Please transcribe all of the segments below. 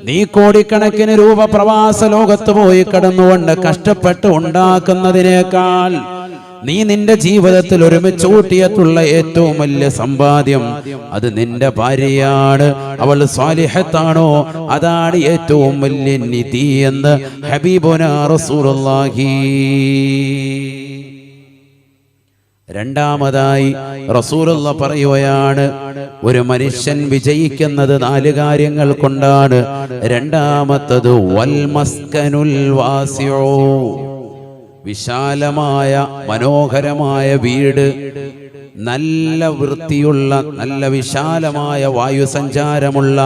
നീ കോടിക്കണക്കിന് രൂപ പ്രവാസ ലോകത്ത് പോയി കടന്നുകൊണ്ട് കഷ്ടപ്പെട്ട് ഉണ്ടാക്കുന്നതിനേക്കാൾ നീ നിന്റെ ജീവിതത്തിൽ ഒരുമിച്ച് കൂട്ടിയിട്ടുള്ള ഏറ്റവും വലിയ സമ്പാദ്യം അത് നിന്റെ ഭാര്യയാണ്. അവൾ സ്വാലിഹത്താണോ, അതാണ് ഏറ്റവും വലിയ നിധി എന്ന് ഹബീബുനാ റസൂലുള്ളാഹി. രണ്ടാമതായി റസൂലുള്ള പറയുകയാണ്, ഒരു മനുഷ്യൻ വിജയിക്കുന്നത് 4 കാര്യങ്ങൾ കൊണ്ടാണ്. രണ്ടാമത്തത് വൽ മസ്കനുൽ വാസിഉ, വിശാലമായ മനോഹരമായ വീട്, നല്ല വൃത്തിയുള്ള നല്ല വിശാലമായ വായുസഞ്ചാരമുള്ള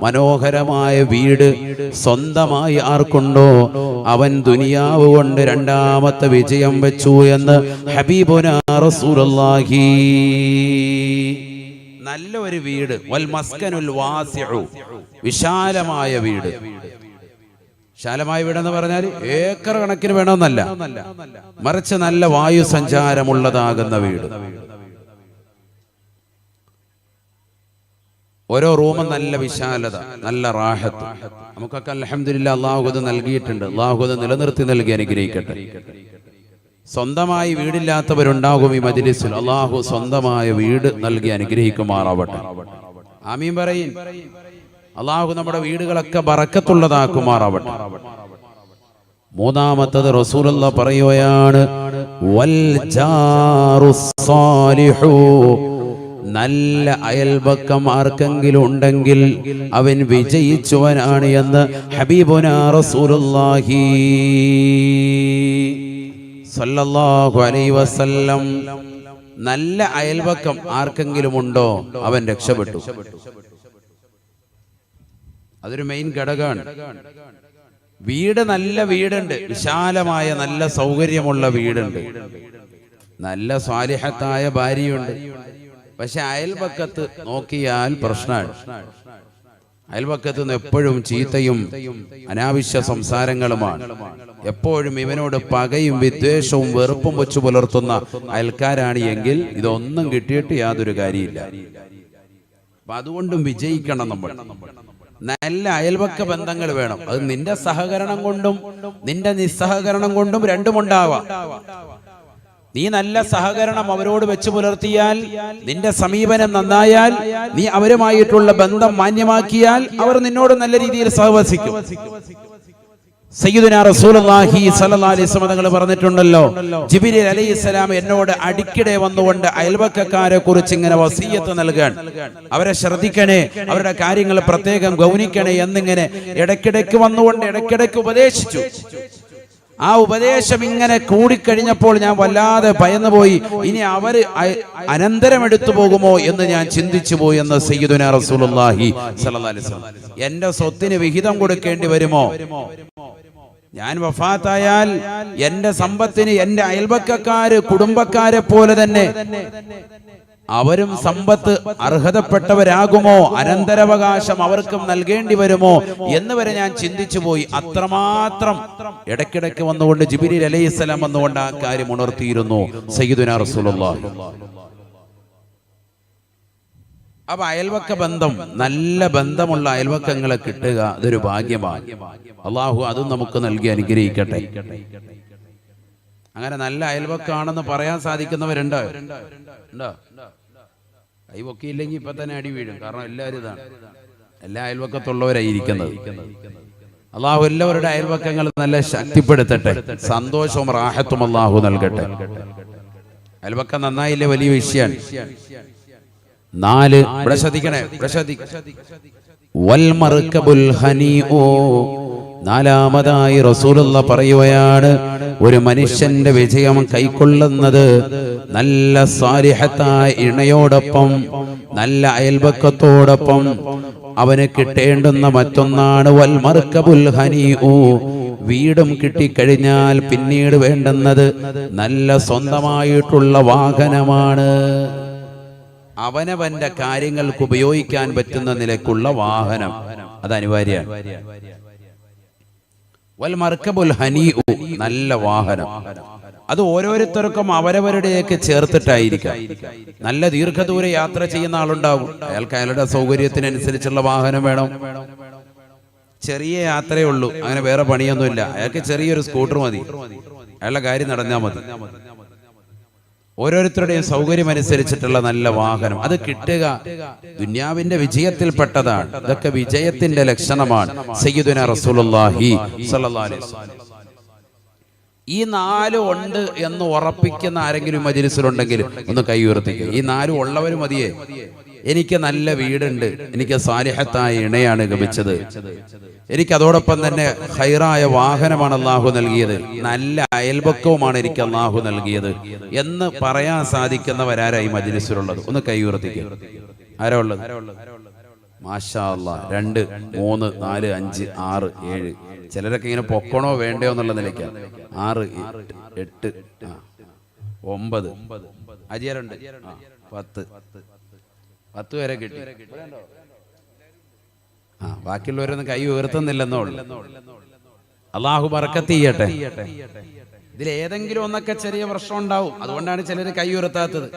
മനോഹരമായ വീട് സ്വന്തമായി ആർക്കുണ്ടോ അവൻ ദുനിയാവ് കൊണ്ട് രണ്ടാമത്തെ വിജയം വെച്ചു എന്ന് ഹബീബുനാ റസൂലുള്ളാഹി. നല്ല ഒരു വീട്, വൽ മസ്കനുൽ വാസിഉ, വിശാലമായ വീട്. വിശാലമായ വീടെന്ന് പറഞ്ഞാൽ ഏക്കർ കണക്കിന് വേണമെന്നല്ല, മറിച്ച് നല്ല വായു സഞ്ചാരമുള്ളതാകുന്ന വീട്. ഓരോ റൂമും നല്ല വിശാലത, നല്ല റാഹത്ത്. നമുക്കൊക്കെ അൽഹംദുലില്ലാഹ് അല്ലാഹു അത് നൽകിയിട്ടുണ്ട്. അല്ലാഹു അത് നിലനിർത്തി നൽകി അനുഗ്രഹിക്കട്ടെ. സ്വന്തമായി വീടില്ലാത്തവരുണ്ടാകും ഈ മജ്ലിസിൽ. അല്ലാഹു സ്വന്തമായ വീട് നൽകി അനുഗ്രഹിക്കുമാറാവട്ടെ. ആമീൻ പറയും. അല്ലാഹു നമ്മുടെ വീടുകളൊക്കെ ബറക്കത്തുള്ളതാക്കുമാറാവട്ടെ. മൂന്നാമത്തത് റസൂലുള്ളാഹി പറയുകയാണ്, വൽ ജാറുസ് സാലിഹു, നല്ല അയൽപക്കം ആർക്കെങ്കിലും ഉണ്ടെങ്കിൽ അവൻ വിജയിച്ചവനാണ് എന്ന് ഹബീബുനാ റസൂലുള്ളാഹി സല്ലല്ലാഹു അലൈഹി വസല്ലം. നല്ല അയൽപക്കം ആർക്കെങ്കിലും ഉണ്ടോ അവൻ രക്ഷപ്പെട്ടു. അതൊരു മെയിൻ ഘടകമാണ്. വീട്, നല്ല വീടുണ്ട്, വിശാലമായ നല്ല സൗകര്യമുള്ള വീടുണ്ട്, നല്ല സ്വാലിഹത്തായ ഭാര്യയുണ്ട്. പക്ഷെ അയൽപക്കത്ത് നോക്കിയാൽ പ്രശ്നമാണ്. അയൽപക്കത്ത് നിന്ന് എപ്പോഴും ചീത്തയും അനാവശ്യ സംസാരങ്ങളുമാണ്. എപ്പോഴും ഇവനോട് പകയും വിദ്വേഷവും വെറുപ്പും വെച്ചു പുലർത്തുന്ന അയൽക്കാരാണ് എങ്കിൽ ഇതൊന്നും കിട്ടിയിട്ട് യാതൊരു കാര്യമില്ല. അപ്പൊ അതുകൊണ്ടും വിജയിക്കണം നമ്മൾ. നല്ല അയൽപക്ക ബന്ധങ്ങൾ വേണം. അത് നിന്റെ സഹകരണം കൊണ്ടും നിന്റെ നിസ്സഹകരണം കൊണ്ടും രണ്ടുമുണ്ടാവാം. നീ നല്ല സഹകരണം അവരോട് വെച്ച് പുലർത്തിയാൽ, നിന്റെ സമീപനം നന്നായാൽ, നീ അവരുമായിട്ടുള്ള ബന്ധം മാന്യമാക്കിയാൽ അവർ നിന്നോട് നല്ല രീതിയിൽ സഹവസിക്കും. സയ്യിദുനാ റസൂലുള്ളാഹി സ്വല്ലല്ലാഹു അലൈഹി വസല്ലം തങ്ങൾ പറഞ്ഞിട്ടുണ്ടല്ലോ, ജിബ്രീൽ അലൈഹിസ്സലാം എന്നോട് അടിക്കടെ വന്നുകൊണ്ട് അയൽപക്കക്കാരെ കുറിച്ച് ഇങ്ങനെ വസിയത്ത് നൽകാൻ, അവരെ ശ്രദ്ധിക്കണേ, അവരുടെ കാര്യങ്ങൾ പ്രത്യേകം ഗൗനിക്കണേ എന്നിങ്ങനെ ഇടയ്ക്കിടയ്ക്ക് വന്നുകൊണ്ട് ഇടയ്ക്കിടയ്ക്ക് ഉപദേശിച്ചു. ആ ഉപദേശം ഇങ്ങനെ കൂടിക്കഴിഞ്ഞപ്പോൾ ഞാൻ വല്ലാതെ ഭയന്നുപോയി. ഇനി അവര് അനന്തരം എടുത്തു പോകുമോ എന്ന് ഞാൻ ചിന്തിച്ചു പോയി എന്ന് സയ്യിദുനാ റസൂലുള്ളാഹി സ്വല്ലല്ലാഹു അലൈഹി വസല്ലം. എന്റെ സ്വത്തിന് വിഹിതം കൊടുക്കേണ്ടി വരുമോ? ഞാൻ വഫാത്തായാൽ എന്റെ സമ്പത്തിന് എന്റെ അയൽപക്കക്കാര് കുടുംബക്കാരെ പോലെ തന്നെ അവരും സമ്പത്ത് അർഹതപ്പെട്ടവരാകുമോ? അനന്തരാവകാശം അവർക്കും നൽകേണ്ടി വരുമോ എന്ന് വരെ ഞാൻ ചിന്തിച്ചു പോയി. അത്രമാത്രം ഇടയ്ക്കിടയ്ക്ക് വന്നുകൊണ്ട് ജിബ്രീൽ അലൈഹിസ്സലാം വന്നുകൊണ്ട് ആ കാര്യം ഉണർത്തിയിരുന്നു സയ്യിദുനാ റസൂലുള്ളാഹി. അപ്പൊ അയൽവക്ക ബന്ധം, നല്ല ബന്ധമുള്ള അയൽവക്കങ്ങളെ കിട്ടുക അതൊരു ഭാഗ്യമാണ്. അള്ളാഹു അതും നമുക്ക് നൽകി അനുഗ്രഹിക്കട്ടെ. അങ്ങനെ നല്ല അയൽവക്കാണെന്ന് പറയാൻ സാധിക്കുന്നവരുണ്ടോ? ഉണ്ടോ? കൈവൊക്കിയില്ലെങ്കിൽ ഇപ്പൊ തന്നെ അടി വീഴും. കാരണം എല്ലാവരും ഇതാണ്, എല്ലാ അയൽവക്കത്തുള്ളവരായിരിക്കുന്നത്. അള്ളാഹു എല്ലാവരുടെ അയൽവക്കങ്ങൾ നല്ല ശക്തിപ്പെടുത്തട്ടെ, സന്തോഷവും റാഹത്തും അള്ളാഹു നൽകട്ടെ. അയൽവക്കം നന്നായില്ലേ വലിയ വിഷയമാണ്. 4 ഇവിടെ ശ്രദ്ധിക്കണേ, വൽ മർകബുൽ ഹനീഉ. 4ാമതായി റസൂലുള്ളാഹി പറയുകയാണ്, ഒരു മനുഷ്യന്റെ വിജയം കൈക്കൊള്ളുന്നത് നല്ല സാലിഹത്തായ ഇണയോടൊപ്പം നല്ല അയൽപക്കത്തോടൊപ്പം അവന് കിട്ടേണ്ടുന്ന മറ്റൊന്നാണ് വൽ മർകബുൽ ഹനീഉ. വീടും കിട്ടിക്കഴിഞ്ഞാൽ പിന്നീട് വേണ്ടുന്നത് നല്ല സ്വന്തമായിട്ടുള്ള വാഹനമാണ്. അവനവന്റെ കാര്യങ്ങൾക്ക് ഉപയോഗിക്കാൻ പറ്റുന്ന നിലക്കുള്ള വാഹനം അത് അനിവാര്യമാണ്. വൽ മർകബുൽ ഹനീഉ, നല്ല വാഹനം. അത് ഓരോരുത്തർക്കും അവരവരുടെയൊക്കെ ചേർത്തിട്ടായിരിക്കാം. നല്ല ദീർഘദൂര യാത്ര ചെയ്യുന്ന ആളുണ്ടാകും, അയാൾക്ക് അയാളുടെ സൗകര്യത്തിനനുസരിച്ചുള്ള വാഹനം വേണം. ചെറിയ യാത്രയേ ഉള്ളൂ, അങ്ങനെ വേറെ പണിയൊന്നുമില്ല, അയാൾക്ക് ചെറിയൊരു സ്കൂട്ടർ മതി, അയാളുടെ കാര്യം നടന്നാൽ മതി. ഓരോരുത്തരുടെയും സൗകര്യം അനുസരിച്ചിട്ടുള്ള നല്ല വാഹനം അത് കിട്ടുക ദുനിയാവിന്റെ വിജയത്തിൽപ്പെട്ടതാണ്. ഇതൊക്കെ വിജയത്തിന്റെ ലക്ഷണമാണ്. സയ്യിദുനാ റസൂലുള്ളാഹി സ്വല്ലല്ലാഹു അലൈഹി വസല്ലം ഈ 4 ഉണ്ട് എന്ന് ഉറപ്പിക്കുന്ന ആരെങ്കിലും മജ്‌ലിസിലുണ്ടെങ്കിൽ ഒന്ന് കൈ ഉയർത്തിക്കുക. ഈ 4 ഉള്ളവർ മതിയേ. എനിക്ക് നല്ല വീടുണ്ട്, എനിക്ക് സാലിഹത്തായ ഇണയാണ് ലഭിച്ചത്, എനിക്ക് അതോടൊപ്പം തന്നെ ഖൈറായ വാഹനമാണ് അല്ലാഹു നൽകിയത്, നല്ല അയൽപക്കവുമാണ് എനിക്ക് അല്ലാഹു നൽകിയത് എന്ന് പറയാൻ സാധിക്കുന്നവരാരായി മജ്‌ലിസിലുള്ളത്? ഒന്ന് കൈ ഉയർത്തിക്കുക. ആരാ ഉള്ളത്? മാഷാ അല്ലാഹ്. 2, 3, 4, 5, 6, 7. ചിലരൊക്കെ ഇങ്ങനെ പൊക്കണോ വേണ്ടയോ എന്നുള്ള നിലയ്ക്കാണ്. 6, 8, 9 അജിയരുണ്ട്. 10 വരെ കിട്ടി. ബാക്കിയുള്ളവരൊന്നും കൈ ഉയർത്തുന്നില്ലെന്നോ ഉള്ളു. അള്ളാഹു ബർക്കത്ത് ചെയ്യട്ടെ. ഇതിലേതെങ്കിലും ഒന്നൊക്കെ ചെറിയ പ്രശ്നം ഉണ്ടാവും, അതുകൊണ്ടാണ് ചിലർ കൈ ഉയർത്താത്തത്.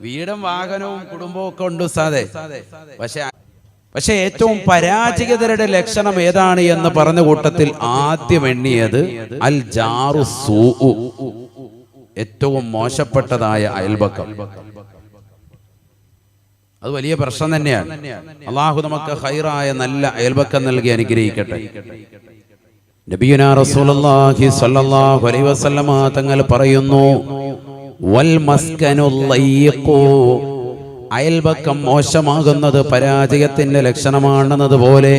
വീടും വാഹനവും കുടുംബവും ഒക്കെ ഉണ്ട് ഉസ്താദേ, പക്ഷെ ഏറ്റവും പരാജയതരുടെ ലക്ഷണം ഏതാണ് എന്ന് പറഞ്ഞ കൂട്ടത്തിൽ ആദ്യം എണ്ണിയത് അൽ ജാറു സൂഉ, ഏറ്റവും മോശപ്പെട്ടതായ അയൽപക്കം. അത് വലിയ പ്രശ്നം തന്നെയാണ്. അള്ളാഹു നമുക്ക് ഖൈറായ നല്ല അയൽപക്കം നൽകി അനുഗ്രഹിക്കട്ടെ. നബിയുനാ റസൂലുള്ളാഹി സ്വല്ലല്ലാഹു അലൈഹി വസല്ലമ തങ്ങൾ പറയുന്നു, വൽ മസ്കനുൽ ലയ്യിഖു, അയൽപക്കം മോശമാകുന്നത് പരാജയത്തിന്റെ ലക്ഷണമാണെന്നതുപോലെ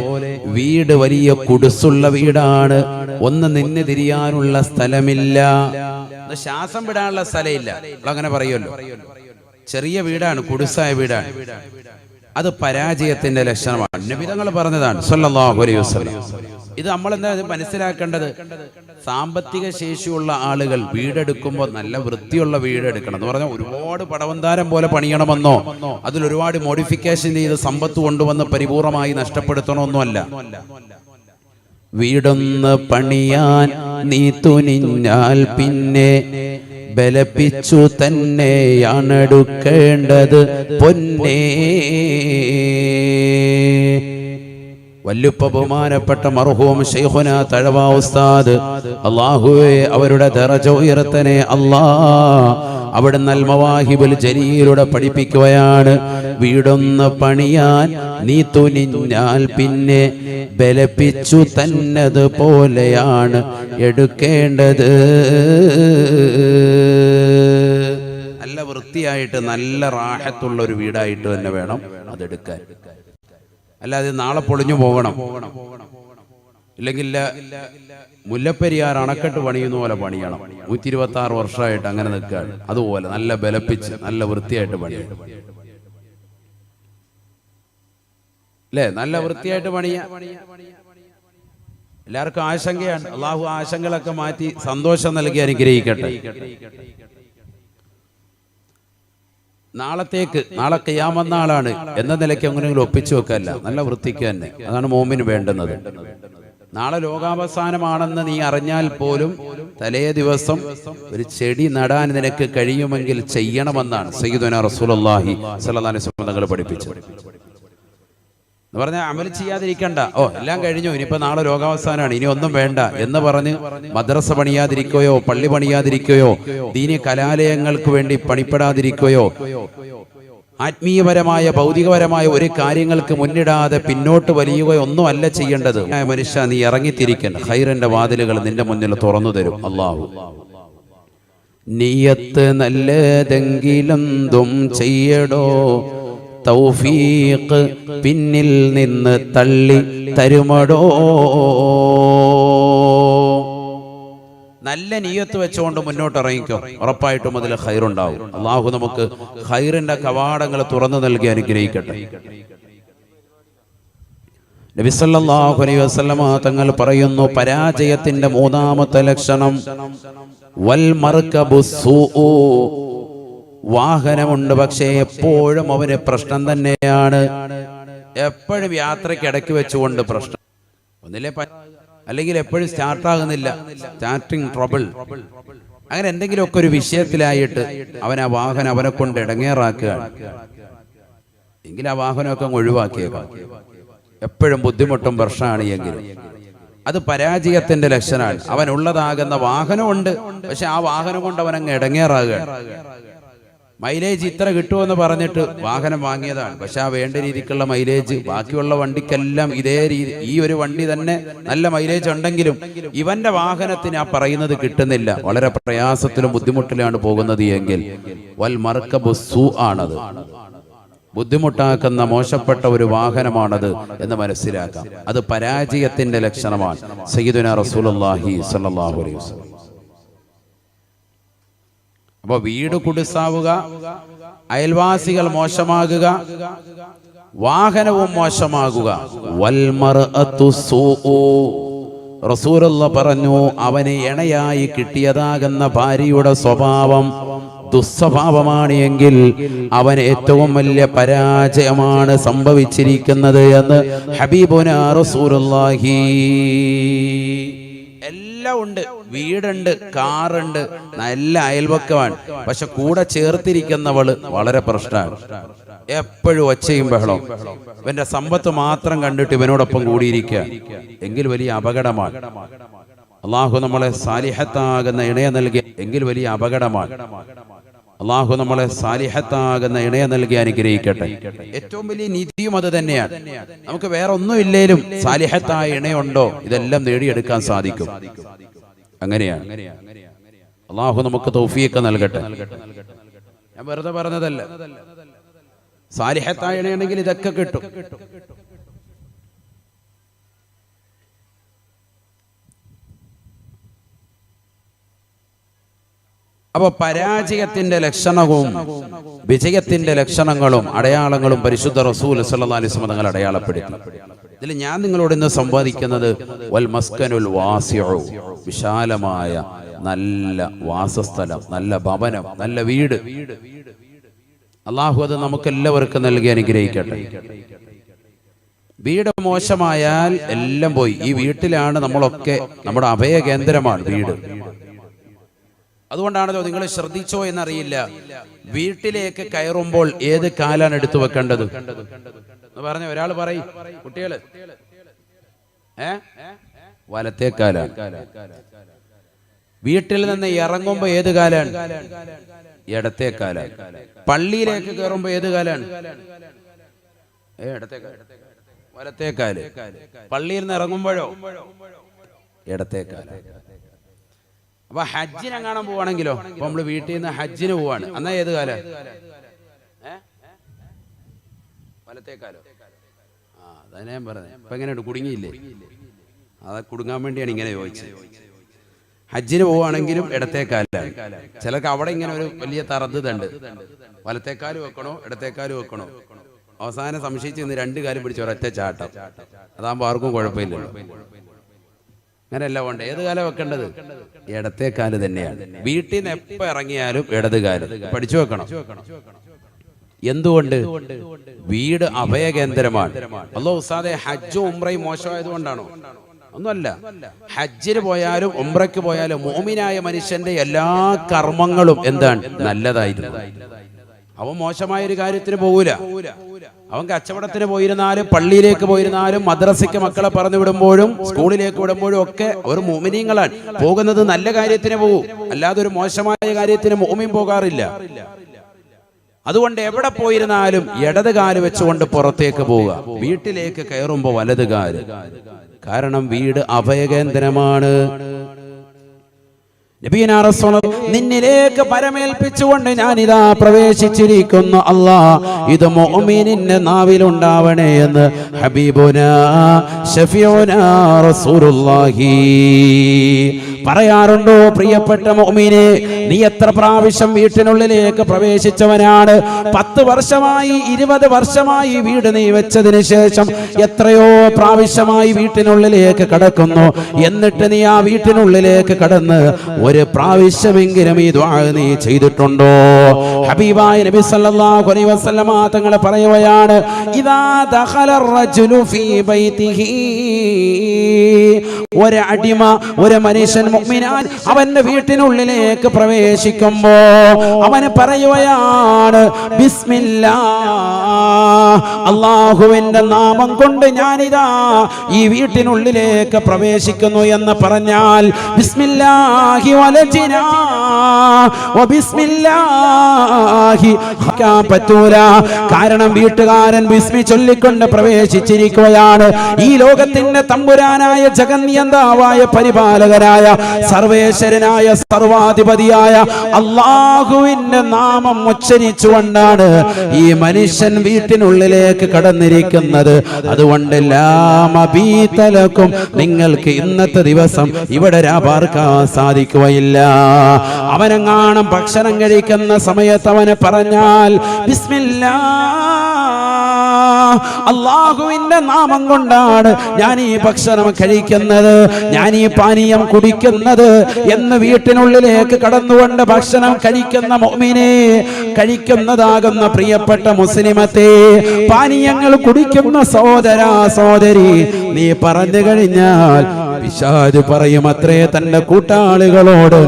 വീട് വലിയ കുടുസുള്ള വീടാണ്, ഒന്ന് നിന്ന് തിരിയാനുള്ള സ്ഥലമില്ല, ശ്വാസം വിടാനുള്ള സ്ഥലമില്ല, അങ്ങനെ പറയുമല്ലോ. ചെറിയ വീടാണ്, കുടുസായ വീടാണ്, അത് പരാജയത്തിന്റെ ലക്ഷണമാണ്. നബി തങ്ങൾ പറഞ്ഞതാണ് സല്ലല്ലാഹു അലൈഹി വസല്ലം. ഇത് നമ്മൾ എന്താ മനസ്സിലാക്കേണ്ടത്? സാമ്പത്തിക ശേഷിയുള്ള ആളുകൾ വീടെടുക്കുമ്പോൾ നല്ല വൃത്തിയുള്ള വീടെടുക്കണം എന്ന് പറഞ്ഞാൽ ഒരുപാട് പടവന്താരം പോലെ പണിയണമെന്നോ അതിൽ ഒരുപാട് മോഡിഫിക്കേഷൻ ചെയ്ത് സമ്പത്ത് കൊണ്ടുവന്ന് പരിപൂർണമായി നഷ്ടപ്പെടുത്തണമെന്നല്ല. വീടൊന്ന് പണിയാൻ നീ തുനിഞ്ഞാൽ പിന്നെ ബലപ്പിച്ചു തന്നെയാണെടുക്കേണ്ടത് പൊന്നേ. വല്ലുപ്പ ബഹുമാനപ്പെട്ട മർഹൂം ശൈഖുന തഴവ ഉസ്താദ്, അല്ലാഹുവേ അവരുടെ ദറജ ഉയർത്തനെ അല്ലാ. അവിടുന്ന് അൽ മവാഹിബുൽ ജലീലൂടെ പഠിപ്പിക്കുകയാണ്, വീടൊന്ന് പണിയാൻ നീ തുനിഞ്ഞാൽ പിന്നെ ബലപ്പിച്ചു തന്നത് പോലെയാണ് എടുക്കേണ്ടത്. നല്ല വൃത്തിയായിട്ട് നല്ല റാഹത്തുള്ള ഒരു വീടായിട്ട് തന്നെ വേണം അതെടുക്കാൻ. അല്ലാതെ നാളെ പൊളിഞ്ഞു പോകണം, ഇല്ലെങ്കിൽ മുല്ലപ്പെരിയാർ അണക്കെട്ട് പണിയുന്ന പോലെ പണിയണം. 126 വർഷമായിട്ട് അങ്ങനെ നിൽക്കുകയാണ്. അതുപോലെ നല്ല ബലപ്പിച്ച് നല്ല വൃത്തിയായിട്ട് പണിയണം അല്ലേ? നല്ല വൃത്തിയായിട്ട് പണിയ. എല്ലാവർക്കും ആശങ്കയാണ്. അള്ളാഹു ആശങ്കകളൊക്കെ മാറ്റി സന്തോഷം നൽകി അനുഗ്രഹിക്കട്ടെ. നാളെ ഖിയാമത്ത് നാളാണ് എന്ന നിലയ്ക്ക് എങ്ങനെയെങ്കിലും ഒപ്പിച്ചു വെക്കല്ല, നല്ല വൃത്തിക്ക് തന്നെ. അതാണ് മോമിന് വേണ്ടുന്നത്. നാളെ ലോകാവസാനമാണെന്ന് നീ അറിഞ്ഞാൽ പോലും തലേ ദിവസം ഒരു ചെടി നടാൻ നിനക്ക് കഴിയുമെങ്കിൽ ചെയ്യണമെന്നാണ് സയ്യിദുനാ റസൂലുള്ളാഹി സ്വല്ലല്ലാഹു അലൈഹി വസല്ലം തങ്ങൾ പഠിപ്പിച്ചത്. എന്ന് പറഞ്ഞാൽ അമൽ ചെയ്യാതിരിക്കണ്ട, എല്ലാം കഴിഞ്ഞു, ഇനിയിപ്പോ നാളെ ലോകാവസാനമാണ്, ഇനി ഒന്നും വേണ്ട എന്ന് പറഞ്ഞ് മദ്രസ പണിയാതിരിക്കുകയോ പള്ളി പണിയാതിരിക്കുകയോ ദീനി കലാലയങ്ങൾക്ക് വേണ്ടി പണിപ്പെടാതിരിക്കുകയോ ആത്മീയപരമായ ഭൗതികപരമായ ഒരു കാര്യങ്ങൾക്ക് മുന്നിടാതെ പിന്നോട്ട് വലിയുകയോ ഒന്നും അല്ല ചെയ്യേണ്ടത്. മനുഷ്യ, നീ ഇറങ്ങിത്തിരിക്കണം. ഖൈറിന്റെ വാതിലുകൾ നിന്റെ മുന്നിൽ തുറന്നു തരും അല്ലാഹു. നിയത്ത് നല്ലതെങ്കിലെന്തും ചെയ്യടോ, തൗഫീഖ് പിന്നിൽ നിന്ന് തള്ളി തരുമടോ. നല്ല നിയ്യത്ത് വെച്ചുകൊണ്ട് മുന്നോട്ട് ഇറങ്ങിക്കോ, ഉറപ്പായിട്ടും അതിൽ ഖൈറുണ്ടാവും. അള്ളാഹു നമുക്ക് ഖൈറിന്റെ കവാടങ്ങൾ തുറന്നു നൽകി അനുഗ്രഹിക്കട്ടെ. നബി സല്ലല്ലാഹു അലൈഹി വസല്ലമ തങ്ങൾ പറയുന്നു, പരാജയത്തിന്റെ 3ാമത്തെ ലക്ഷണം വൽ മർകബു സൂഉ, വാഹനമുണ്ട് പക്ഷേ എപ്പോഴും അവന് പ്രശ്നം തന്നെയാണ്. എപ്പോഴും യാത്രയ്ക്ക് ഇടയ്ക്ക് വെച്ചുകൊണ്ട് പ്രശ്നം, ഒന്നില്ലേ അല്ലെങ്കിൽ എപ്പോഴും സ്റ്റാർട്ടാകുന്നില്ല, സ്റ്റാർട്ടിങ് ട്രബിൾ, അങ്ങനെ എന്തെങ്കിലുമൊക്കെ ഒരു വിഷയത്തിലായിട്ട് അവൻ ആ വാഹനം അവനെ കൊണ്ട് ഇടങ്ങേറാക്കുകയാണ്. എങ്കിൽ ആ വാഹനമൊക്കെ ഒഴിവാക്കിയേക്കാം. എപ്പോഴും ബുദ്ധിമുട്ടും പ്രശ്നമാണ് എങ്കിലും അത് പരാജയത്തിന്റെ ലക്ഷണമാണ്. അവൻ ഉള്ളതാകുന്ന വാഹനമുണ്ട്, പക്ഷെ ആ വാഹനം കൊണ്ട് അവൻ അങ്ങ് ഇടങ്ങേറാകുകയാണ്. മൈലേജ് ഇത്ര കിട്ടുമെന്ന് പറഞ്ഞിട്ട് വാഹനം വാങ്ങിയതാണ്, പക്ഷെ ആ വേണ്ട രീതിക്കുള്ള മൈലേജ് ബാക്കിയുള്ള വണ്ടിക്കെല്ലാം ഇതേ രീതി, ഈ ഒരു വണ്ടി തന്നെ നല്ല മൈലേജ് ഉണ്ടെങ്കിലും ഇവന്റെ വാഹനത്തിന് ആ പറയുന്നത് കിട്ടുന്നില്ല. വളരെ പ്രയാസത്തിലും ബുദ്ധിമുട്ടിലാണ് പോകുന്നത് എങ്കിൽ വൽ മർക്കബു സൂ ആണത്, ബുദ്ധിമുട്ടാക്കുന്ന മോശപ്പെട്ട ഒരു വാഹനമാണത് എന്ന് മനസ്സിലാക്കാം. അത് പരാജയത്തിന്റെ ലക്ഷണമാണ്. സയ്യിദുനാ റസൂലുള്ളാഹി സ്വല്ലല്ലാഹു അലൈഹി വസല്ലം. അപ്പൊ വീട് കുടിസാവുക, അയൽവാസികൾ മോശമാകുക, വാഹനവും മോശമാകുക. വൽ മർഅതു സൂഉ, റസൂലുള്ളാഹി പറഞ്ഞു, അവന് ഇണയായി കിട്ടിയതാകുന്ന ഭാര്യയുടെ സ്വഭാവം ദുസ്വഭാവമാണ് എങ്കിൽ അവൻ ഏറ്റവും വലിയ പരാജയമാണ് സംഭവിച്ചിരിക്കുന്നത് എന്ന് ഹബീബുനാ റസൂലുള്ളാഹി. എല്ലാം ഉണ്ട്, വീടുണ്ട്, കാറുണ്ട്, നല്ല അയൽവക്കമാണ്, പക്ഷെ കൂടെ ചേർത്തിരിക്കുന്നവള് വളരെ പ്രശ്നമാണ്. എപ്പോഴും ഒച്ചയും ബഹളം, ഇവന്റെ സമ്പത്ത് മാത്രം കണ്ടിട്ട് ഇവനോടൊപ്പം കൂടിയിരിക്കുക എങ്കിൽ വലിയ അപകടമാണ്. അള്ളാഹു നമ്മളെ സാലിഹത്താകുന്ന ഇണയെ നൽകി എങ്കിൽ വലിയ അപകടമാണ്. അള്ളാഹു നമ്മളെ സാലിഹത്താകുന്ന ഇണയെ നൽകി അനുഗ്രഹിക്കട്ടെ. ഏറ്റവും വലിയ നിധിയും അത് തന്നെയാണ്. നമുക്ക് വേറെ ഒന്നും ഇല്ലേലും സാലിഹത്തായ ഇണയുണ്ടോ ഇതെല്ലാം നേടിയെടുക്കാൻ സാധിക്കും. അങ്ങനെയാണ്. അള്ളാഹു നമുക്ക് തൗഫീഖ് നൽകട്ടെ. ഞാൻ വെറുതെ പറഞ്ഞതല്ല, സാലിഹത്തായ ഇണയാണെങ്കിൽ ഇതൊക്കെ കിട്ടും. അപ്പൊ പരാജയത്തിന്റെ ലക്ഷണവും വിജയത്തിന്റെ ലക്ഷണങ്ങളും അടയാളങ്ങളും പരിശുദ്ധ റസൂൽ സല്ലല്ലാഹു അലൈഹി വസല്ലം തങ്ങൾ അടയാളപ്പെടുത്തി. ഇതിൽ ഞാൻ നിങ്ങളോട് ഇന്ന് സംവാദിക്കുന്നത് വൽ മസ്കനുൽ വാസിഉ, വിശാലമായ നല്ല വാസസ്ഥലം, നല്ല ഭവനം, നല്ല വീട്. അള്ളാഹു അത് നമുക്ക് എല്ലാവർക്കും നൽകി അനുഗ്രഹിക്കട്ടെ. വീട് മോശമായാൽ എല്ലാം പോയി. ഈ വീട്ടിലാണ് നമ്മളൊക്കെ, നമ്മുടെ അഭയ കേന്ദ്രമാണ് വീട്. അതുകൊണ്ടാണല്ലോ നിങ്ങൾ ശ്രദ്ധിച്ചോ എന്നറിയില്ല, വീട്ടിലേക്ക് കയറുമ്പോൾ ഏത് കാലാണ് എടുത്തു വെക്കേണ്ടത് എന്ന് പറഞ്ഞ ഒരാൾ പറയും, കുട്ടികള് വലത്തെ കാലാണ്. വീട്ടിൽ നിന്ന് ഇറങ്ങുമ്പോ ഏത് കാലാണ്? ഇടത്തെ കാലാണ്. പള്ളിയിലേക്ക് കയറുമ്പോ ഏത് കാലാണ്? വലത്തെ കാല്. പള്ളിയിൽ നിന്ന് ഇറങ്ങുമ്പോഴോ ഇടത്തെ കാല്. അപ്പൊ ഹജ്ജിനെ കാണാൻ പോവാണെങ്കിലോ, അപ്പൊ നമ്മള് വീട്ടിൽ നിന്ന് ഹജ്ജിന് പോവാണ്, എന്നാ ഏത് കാലം? വലത്തേക്കാലോ? ആ, അതാ ഞാൻ പറഞ്ഞത്. ഇപ്പൊ എങ്ങനെയുണ്ട്, കുടുങ്ങിയില്ലേ? അത് കുടുങ്ങാൻ വേണ്ടിയാണ് ഇങ്ങനെ ചോദിച്ചത്. ഹജ്ജിന് പോവാണെങ്കിലും ഇടത്തേക്കാലാണ്. ചിലർക്ക് അവിടെ ഇങ്ങനെ ഒരു വലിയ തറദ്ദുണ്ട്, വലത്തേക്കാല് വെക്കണോ ഇടത്തേക്കാല് വെക്കണോ. അവസാനം സംശയിച്ച് ഇന്ന് രണ്ടു കാലം പിടിച്ച് ഒരൊറ്റ ചാട്ടം. അതാകുമ്പോ ആർക്കും കുഴപ്പമില്ലല്ലോ. അങ്ങനെയല്ല വേണ്ട, ഏത് കാലം വെക്കേണ്ടത്? ഇടത്തേക്കാല് തന്നെയാണ്. വീട്ടിൽ നിന്ന് എപ്പോ ഇറങ്ങിയാലും ഇടത് കാല് പഠിച്ചു വെക്കണം. എന്തുകൊണ്ട്? വീട് അഭയകേന്ദ്രമാണ്. അല്ലാഹു ഉസ്താദെ ഹജ്ജും ഉംറയും മോശമായത് കൊണ്ടാണോ? ഒന്നുമല്ല. ഹജ്ജിന് പോയാലും ഉംറയ്ക്ക് പോയാലും മുഅ്മിനായ മനുഷ്യന്റെ എല്ലാ കർമ്മങ്ങളും എന്താണ്? നല്ലതായിരുന്നു. അവൻ മോശമായൊരു കാര്യത്തിന് പോകൂല. അവൻ കച്ചവടത്തിന് പോയിരുന്നാലും പള്ളിയിലേക്ക് പോയിരുന്നാലും മദ്രസയ്ക്ക് മക്കളെ പറഞ്ഞു വിടുമ്പോഴും സ്കൂളിലേക്ക് വിടുമ്പോഴും ഒക്കെ ഒരു മുഅ്മിനീങ്ങളാണ്. പോകുന്നത് നല്ല കാര്യത്തിന് പോകും, അല്ലാതെ ഒരു മോശമായ കാര്യത്തിന് മുഅ്മിൻ പോകാറില്ല. അതുകൊണ്ട് എവിടെ പോയിരുന്നാലും ഇടത് കാല് വെച്ചുകൊണ്ട് പുറത്തേക്ക് പോവുക, വീട്ടിലേക്ക് കയറുമ്പോ വലത് കാല്. കാരണം വീട് അഭയകേന്ദ്രമാണ്. നിന്നിലേക്ക് പരമേൽപ്പിച്ചുകൊണ്ട് ഞാനിതാ പ്രവേശിച്ചിരിക്കുന്നു. അല്ലാ, ഇത് മുഅ്മിനിന്റെ നാവിലുണ്ടാവണേ എന്ന് ഹബീബുനാ ശഫീഉനാ റസൂലുള്ളാഹി പറയാറുണ്ടോ? പ്രിയപ്പെട്ട മുഅ്മിനെ, നീ എത്ര പ്രാവശ്യം വീട്ടിനുള്ളിലേക്ക് പ്രവേശിച്ചവനാണ്? 10 വർഷമായി 20 വർഷമായി വീട് നീ വെച്ചതിന് ശേഷം എത്രയോ പ്രാവശ്യമായി വീട്ടിനുള്ളിലേക്ക് കടക്കുന്നു. എന്നിട്ട് നീ ആ വീട്ടിനുള്ളിലേക്ക് കടന്ന് ഒരു പ്രാവശ്യമെങ്കിലും ഈ ദുആ നീ ചെയ്തിട്ടുണ്ടോ? ഹബീബായ നബി സല്ലല്ലാഹു അലൈഹി വസല്ലമ തങ്ങൾ പറയുകയാണ്, ഇദാ ദഖല അർ-റജുലു ഫീ ബൈതിഹി ഒരു അടിമ, ഒരു മനുഷ്യൻ മുഅ്മിനാൻ അവന്റെ വീട്ടിനുള്ളിലേക്ക് പ്രവേശിക്കുമ്പോ അവന് പറയുകയാണ് ബിസ്മില്ലാഹ്, അല്ലാഹുവിന്റെ നാമം കൊണ്ട് ഞാനിതാ ഈ വീട്ടിനുള്ളിലേക്ക് പ്രവേശിക്കുന്നു എന്ന് പറഞ്ഞാൽ ബിസ്മില്ലാഹി വലജിനാ വബിസ്മില്ലാഹി പറ്റൂല. കാരണം വീട്ടുകാരൻ ബിസ്മി ചൊല്ലിക്കൊണ്ട് പ്രവേശിച്ചിരിക്കുകയാണ്. ഈ ലോകത്തിന്റെ തമ്പുരാനായ ജഗന്നിയന്താവായ പരിപാലകനായ സർവേശ്വരനായ സർവാധിപതിയായ അല്ലാഹുവിന്റെ നാമം ഉച്ചരിച്ചുകൊണ്ടാണ് ഈ മനുഷ്യൻ വീട്ടിനുള്ളിലേക്ക് കടന്നിരിക്കുന്നത്. അതുകൊണ്ട് ലാമബീതലക്കും, നിങ്ങൾക്ക് ഇന്നത്തെ ദിവസം ഇവിടെ രാപാർക്കാൻ സാധിക്കുകയില്ല. അവനെങ്ങാനും ഭക്ഷണം കഴിക്കുന്ന സമയത്ത് അവന് പറഞ്ഞാൽ ബിസ്മില്ലാഹ്, അല്ലാഹുവിന്റെ നാമം കൊണ്ടാണ് ഞാൻ ഈ ഭക്ഷണം കഴിക്കുന്നത്, ഞാൻ ഈ പാനീയം കുടിക്കുന്നത് എന്ന് വീട്ടിനുള്ളിലേക്ക് കടന്നുകൊണ്ട് ഭക്ഷണം കഴിക്കുന്ന മുഅ്മിനെ, കഴിക്കുന്നതാകുന്ന പ്രിയപ്പെട്ട മുസ്ലിമത്തെ, പാനീയങ്ങൾ കുടിക്കുന്ന സഹോദരാ സഹോദരി, നീ പറഞ്ഞു കഴിഞ്ഞാൽ പിശാച് പറയും അത്രേ തന്റെ കൂട്ടാളികളോട്,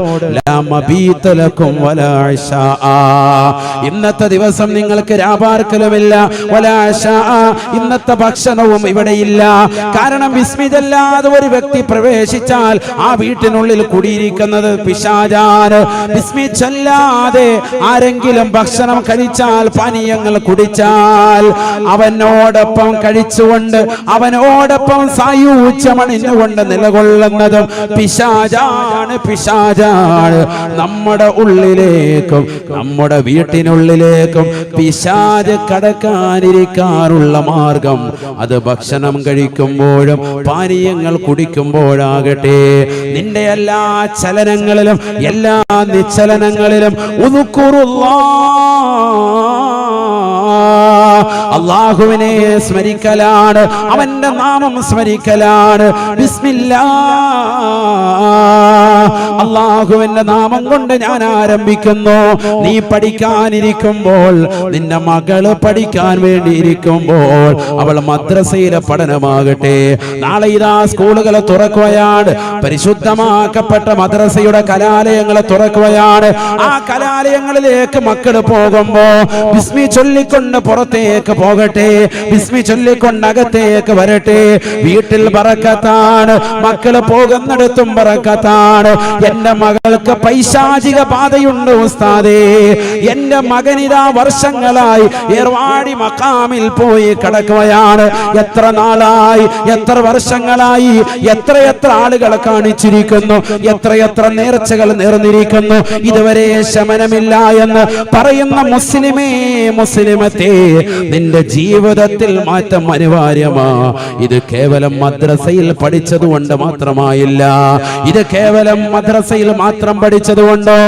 ഇന്നത്തെ ദിവസം നിങ്ങൾക്ക് രാപാർക്കലുമില്ല, ഇന്നത്തെ ഭക്ഷണവും ഇവിടെയില്ല. കാരണം ബിസ്മില്ലാതെ ഒരു വ്യക്തി പ്രവേശിച്ചാൽ ആ വീട്ടിനുള്ളിൽ കുടിയിരിക്കുന്നത് പിശാചാണ്. ബിസ്മി ചൊല്ലാതെ ആരെങ്കിലും ഭക്ഷണം കഴിച്ചാൽ, പാനീയങ്ങൾ കുടിച്ചാൽ, അവനോടൊപ്പം കഴിച്ചുകൊണ്ട് അവനോടൊപ്പം സായൂജ്യമണിഞ്ഞുകൊണ്ട് നിലകൊള്ളുന്നതും പിശാചാണ്, പിശാചാണ്. നമ്മുടെ ഉള്ളിലേക്കും നമ്മുടെ വീട്ടിനുള്ളിലേക്കും പിശാച് കടക്കാനിരിക്കാനുള്ള മാർഗം അത് ഭക്ഷണം കഴിക്കുമ്പോഴും പാനീയങ്ങൾ കുടിക്കുമ്പോഴാകട്ടെ. നിന്റെ എല്ലാ ചലനങ്ങളിലും എല്ലാ നിശ്ചലനങ്ങളിലും അല്ലാഹുവിനെ സ്മരിക്കലാണ്, അവന്റെ നാമം സ്മരിക്കലാണ്. ബിസ്മില്ലാഹ്, അല്ലാഹുവിന്റെ നാമം കൊണ്ട് ഞാൻ ആരംഭിക്കുന്നു. നീ പഠിക്കാനിരിക്കുമ്പോൾ, നിന്റെ മകള് പഠിക്കാൻ വേണ്ടി ഇരിക്കുമ്പോൾ, അവൾ മദ്രസയിലെ പഠനമാകട്ടെ, നാളെ ഇതാ സ്കൂളുകൾ തുറക്കുകയാണ്, പരിശുദ്ധമാക്കപ്പെട്ട മദ്രസയുടെ കലാലയങ്ങൾ തുറക്കുകയാണ്. ആ കലാലയങ്ങളിലേക്ക് മക്കൾ പോകുമ്പോ ബിസ്മി ചൊല്ലിക്കൊണ്ട് പുറത്തേക്ക് പോകട്ടെ, ബിസ്മി ചൊല്ലിക്കൊണ്ട് അകത്തേക്ക് വരട്ടെ. വീട്ടിൽ ബറക്കത്താണ്, മക്കള് പോകുന്നിടത്തും ബറക്കത്താണ്. എന്റെ മകൾക്ക് പൈശാചിക ബാധയുണ്ട് ഉസ്താദേ, എന്റെ മകനിതാ വർഷങ്ങളായി ഏർവാടി മഖാമിൽ പോയി കിടക്കുകയാണ്. എത്ര നാളായി, എത്ര വർഷങ്ങളായി, എത്രയെത്ര ആളുകളെ കാണിച്ചിരിക്കുന്നു, എത്രയെത്ര നേർച്ചകൾ നേർന്നിരിക്കുന്നു, ഇതുവരെ ശമനമില്ല എന്ന് പറയുന്ന മുസ്ലിമേ, മുസ്ലിമത്തെ, നിന്റെ ജീവിതത്തിൽ മാറ്റം അനിവാര്യമാ. ഇത് കേവലം മദ്രസയിൽ പഠിച്ചതുകൊണ്ട് മാത്രമായില്ല, ഇത് കേവലം മദ്രസയിൽ മാത്രം പഠിച്ചതുകൊണ്ടോ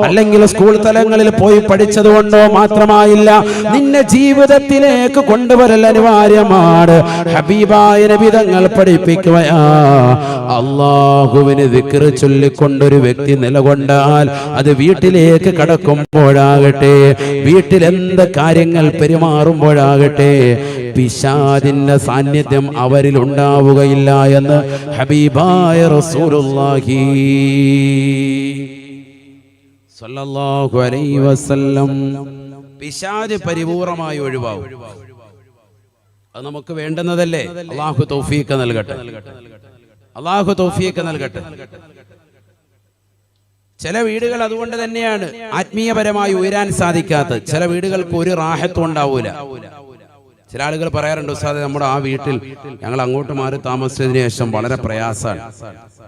അല്ലെങ്കിൽ സ്കൂൾ തലങ്ങളിൽ പോയി പഠിച്ചതുകൊണ്ടോ മാത്രമായില്ല, നിന്റെ ജീവിതത്തിലേക്ക് കൊണ്ടുവരൽ അനിവാര്യമാണ്. ഹബീബായ നബി തങ്ങൾ പഠിപ്പിക്കുകയാ, അല്ലാഹുവിനെ ദിക്ർ ചൊല്ലിക്കൊണ്ടൊരു വ്യക്തി നിലകൊണ്ടാൽ അത് വീട്ടിലേക്ക് കടക്കുമ്പോഴാകട്ടെ, വീട്ടിൽ എന്ത് കാര്യങ്ങൾ പെരുമാറുമ്പോഴാകട്ടെ, പിശാചിന്റെ സാന്നിധ്യം അവരിൽ ഉണ്ടാവുകയില്ല എന്ന് ഹബീബായ റസൂലുള്ളാഹി സ്വല്ലല്ലാഹു അലൈഹി വസല്ലം. പിശാച് പരിപൂർണമായി ഒഴിവാകും. അത് നമുക്ക് വേണ്ടുന്നതല്ലേ. അല്ലാഹു തൗഫീഖ് നൽകട്ടെ, അല്ലാഹു തൗഫീഖ് നൽകട്ടെ. ചില വീടുകൾ അതുകൊണ്ട് തന്നെയാണ് ആത്മീയപരമായി ഉയരാൻ സാധിക്കാത്തത്. ചില വീടുകൾക്ക് ഒരു റാഹത്തും ഉണ്ടാവൂല. ചില ആളുകൾ പറയാറുണ്ട്, ഉസ്താദേ നമ്മുടെ ആ വീട്ടിൽ ഞങ്ങൾ അങ്ങോട്ട് മാറി താമസിച്ചതിന് ശേഷം വളരെ പ്രയാസമാണ്.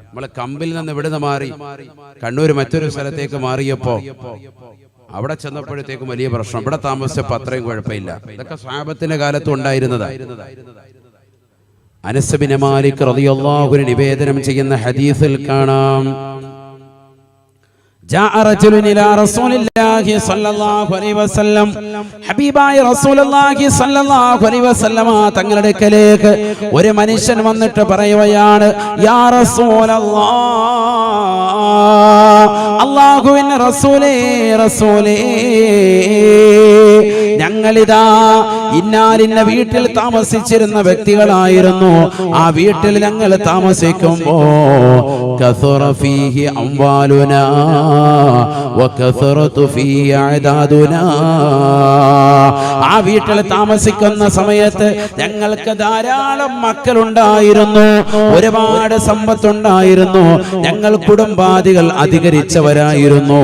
നമ്മള് കമ്പിൽ നിന്ന് ഇവിടുന്ന് മാറി കണ്ണൂർ മറ്റൊരു സ്ഥലത്തേക്ക് മാറിയപ്പോ അവിടെ ചെന്നപ്പോഴത്തേക്കും വലിയ പ്രശ്നം, ഇവിടെ താമസിച്ചപ്പോ അത്രയും കുഴപ്പമില്ല. ഇതൊക്കെ സ്വഹാബത്തിന്റെ കാലത്തും ഉണ്ടായിരുന്നതാണ്. അനസ് ബിൻ മാലിക് റളിയല്ലാഹു അൻഹു നിവേദനം ചെയ്യുന്ന ഹദീസിൽ കാണാം, ജാഅ റജുലുൻ ഇലാ റസൂലില്ലാഹി സ്വല്ലല്ലാഹു അലൈഹി വസല്ലം, ഹബീബായ റസൂലുള്ളാഹി സ്വല്ലല്ലാഹു അലൈഹി വസല്ലമ തങ്ങളുടെ അടുക്കലേക്ക് ഒരു മനുഷ്യൻ വന്നിട്ട് പറയുകയാണ്, യാ റസൂലല്ലാഹ്, അല്ലാഹുവിന്റെ റസൂലേ റസൂലേ ഞങ്ങളിതാ ഇന്നാലിന്ന വീട്ടിൽ താമസിച്ചിരുന്ന വ്യക്തികളായിരുന്നു. ആ വീട്ടിൽ ഞങ്ങൾ താമസിക്കുമ്പോ കസറ ഫീഹി അംവാലുനാ വകസറതു ഫീഹി അദാദുനാ. ആ വീട്ടിൽ താമസിക്കുന്ന സമയത്ത് ഞങ്ങൾക്ക് ധാരാളം മക്കളുണ്ടായിരുന്നു, ഒരുപാട് സമ്പത്തുണ്ടായിരുന്നു, ഞങ്ങൾ കുടുംബാദികൾ അധികരിച്ചവരായിരുന്നു.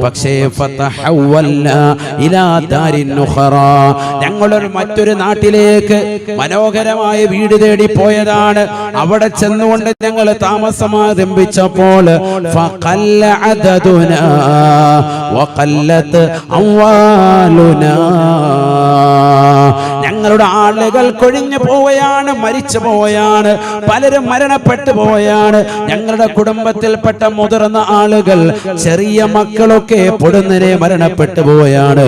പക്ഷേ ഫതഹവൽനാ ഇലാ ദാരിൻ നുഖറാ, ഞങ്ങളൊരു മറ്റൊരു നാട്ടിലേക്ക് മനോഹരമായ വീട് തേടി പോയതാണ്. അവിടെ ചെന്നുകൊണ്ട് ഞങ്ങൾ താമസം ആരംഭിച്ചപ്പോൾ ഫഖല്ല അദദുനാ വഖല്ലത് അംവാലുനാ, ഞങ്ങളുടെ ആളുകൾ കൊഴിഞ്ഞു പോവുകയാണ്, മരിച്ചു പോവുകയാണ്, പലരും മരണപ്പെട്ടു പോവുകയാണ്. ഞങ്ങളുടെ കുടുംബത്തിൽപ്പെട്ട മുതിർന്ന ആളുകൾ, ചെറിയ മക്കളൊക്കെ പൊടുന്നനെ മരണപ്പെട്ടു പോവുകയാണ്.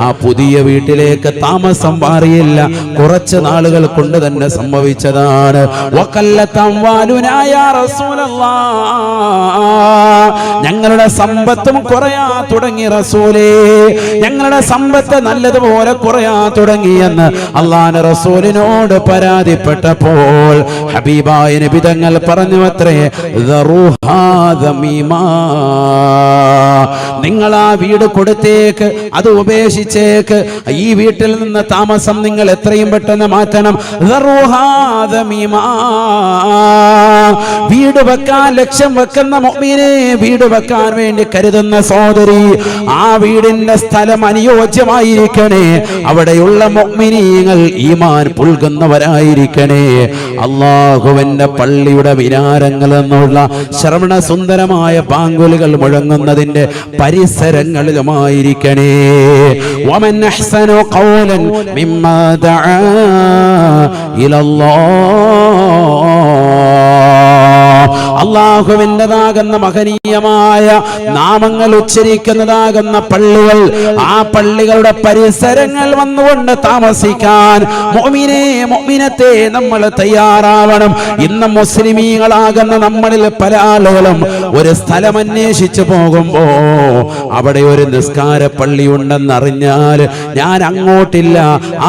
ആ പുതിയ വീട്ടിലേക്ക് താമസം മാറിയില്ല, കുറച്ച് നാളുകൾ കൊണ്ട് തന്നെ സംഭവിച്ചതാണ്. ഞങ്ങളുടെ സമ്പത്തും കുറയാ തുടങ്ങി റസൂലേ, ഞങ്ങളുടെ സമ്പത്ത് നല്ലതുപോലെ കുറയാ തുടങ്ങിയെന്ന് അല്ലാഹുവിന്റെ റസൂലിനോട് പരാതിപ്പെട്ടപ്പോൾ ഹബീബായ നബി തങ്ങൾ പറഞ്ഞു അത്രേ, നിങ്ങൾ ആ വീട് കൊടുത്തേക്ക്, അത് ഉപേക്ഷിച്ചേക്ക്, ഈ വീട്ടിൽ നിന്ന് താമസം നിങ്ങൾ എത്രയും പെട്ടെന്ന് മാറ്റണം. വീട് വെക്കാൻ ലക്ഷ്യം വെക്കുന്ന മുഅ്മിനെ, വീട് വെക്കാൻ വേണ്ടി കരുതുന്ന സഹോദരി, ആ വീടിന്റെ സ്ഥലം അനുയോജ്യമായിരിക്കണേ, അവിടെയുള്ള മുഅ്മിനീങ്ങൾ ഈമാൻ പുൽകുന്നവരായിരിക്കണേ. അല്ലാഹുവിന്റെ പള്ളിയുടെ വിനാരങ്ങൾ എന്നുള്ള ശ്രവണ സുന്ദരമായ പാങ്കുലുകൾ മുഴങ്ങുന്നതിന്റെ പരിസരങ്ങളിലുമായിരിക്കണേ. വമൻ അഹ്സനു ഖൗലൻ മിമ്മാ ദഅാ ഇലല്ലാഹ്, അല്ലാഹുവിൻ്റെതാകുന്ന മഹനീയമായ നാമങ്ങൾ ഉച്ചരിക്കുന്നതാകുന്ന പള്ളികൾ, ആ പള്ളികളുടെ പരിസരങ്ങൾ വന്നുകൊണ്ട് താമസിക്കാൻ മുഅ്മിനേ മുഅ്മിനത്തെ നമ്മൾ തയ്യാറാവണം. ഇന്ന് മുസ്ലിമീങ്ങളാകുന്ന നമ്മളിൽ പല ആളുകളും ഒരു സ്ഥലം അന്വേഷിച്ചു പോകുമ്പോ അവിടെ ഒരു നിസ്കാര പള്ളി ഉണ്ടെന്നറിഞ്ഞാൽ ഞാൻ അങ്ങോട്ടില്ല,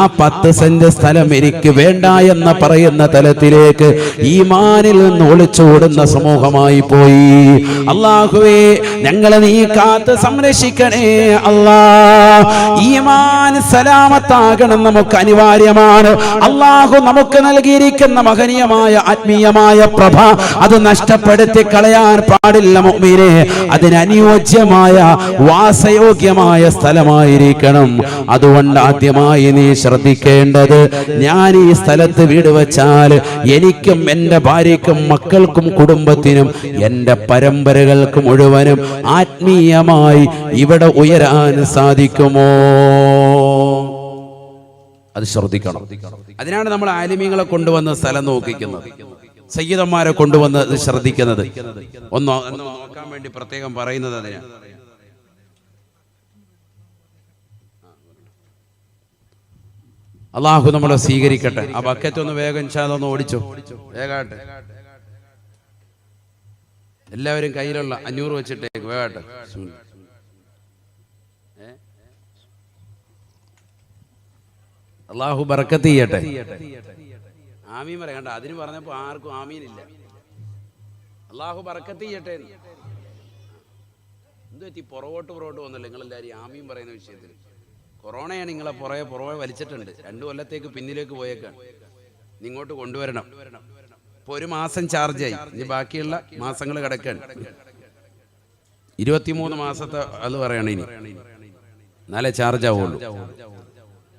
ആ 10 സെന്റ് സ്ഥലം എനിക്ക് വേണ്ട എന്ന് പറയുന്ന തലത്തിലേക്ക് ഈമാനിൽ നിന്ന് ഒളിച്ചോടുന്ന സമൂഹമായി പോയി. അല്ലാഹുവേ, ഞങ്ങളെ നീ കാത്ത് സംരക്ഷിക്കണേ അല്ലാ. ഈമാൻ സലാമത്താകണം നമുക്ക് അനിവാര്യമാണ്. അല്ലാഹു നമുക്ക് നൽകിയിരിക്കുന്ന മഹനീയമായ ആത്മീയമായ പ്രഭ അത് നഷ്ടപ്പെടുത്തി കളയാൻ പാടില്ല മുഅ്മിനേ. അതിനനുയോജ്യമായ വാസയോഗ്യമായ സ്ഥലമായിരിക്കണം. അതുകൊണ്ട് ആദ്യമായി നീ ശ്രദ്ധിക്കേണ്ടത്, ഞാൻ ഈ സ്ഥലത്ത് വീട് വെച്ചാൽ എനിക്കും എൻ്റെ ഭാര്യയ്ക്കും മക്കൾക്കും കുടുംബത്തിനും എൻ്റെ പരമ്പരകൾക്ക് മുഴുവനും ആത്മീയമായി ഇവിടെ ഉയരാൻ സാധിക്കുമോ? അത് ശ്രദ്ധിക്കണം. അതിനാണ് നമ്മൾ ആലിമീങ്ങളെ കൊണ്ടുവന്ന് സ്ഥലം നോക്കിക്കുന്നത്, സയ്യിദന്മാരെ കൊണ്ടുവന്ന് ഇത് ശ്രദ്ധിക്കുന്നത്. ഒന്ന് നോക്കാൻ വേണ്ടി പ്രത്യേകം പറയുന്നത് അതിനാണ്. അള്ളാഹു നമ്മളെ സ്വീകരിക്കട്ടെ. ആ ബക്കറ്റ് ഒന്ന് വേഗം ഒന്ന് ഓടിച്ചോ, വേഗാട്ടെ. എല്ലാവരും കയ്യിലുള്ള 500 വെച്ചിട്ടേക്ക് വേഗാട്ടെ. അള്ളാഹു ബർക്കത്ത് ചെയ്യട്ടെ. ആമീൻ പറയണ്ട, അതിന് പറഞ്ഞപ്പോ ആർക്കും ആമീനില്ല. അള്ളാഹു ബർക്കത്ത് ചെയ്യട്ടെ. എന്ത് പറ്റി പുറകോട്ട് വന്നല്ലോ നിങ്ങളെല്ലാവരും ആമീൻ പറയുന്ന വിഷയത്തിൽ? കൊറോണയാണ് നിങ്ങളെ പുറകെ വലിച്ചിട്ടുണ്ട്. 2 കൊല്ലത്തേക്ക് പിന്നിലേക്ക് പോയേക്കാണ്. ഇങ്ങോട്ട് കൊണ്ടുവരണം. ഇപ്പൊ 1 മാസം ചാർജായി, ഇനി ബാക്കിയുള്ള മാസങ്ങൾ കിടക്കാണ്. 23 മാസത്തെ അത് പറയണം ഇനി, എന്നാലേ ചാർജ് ആവുള്ളൂ.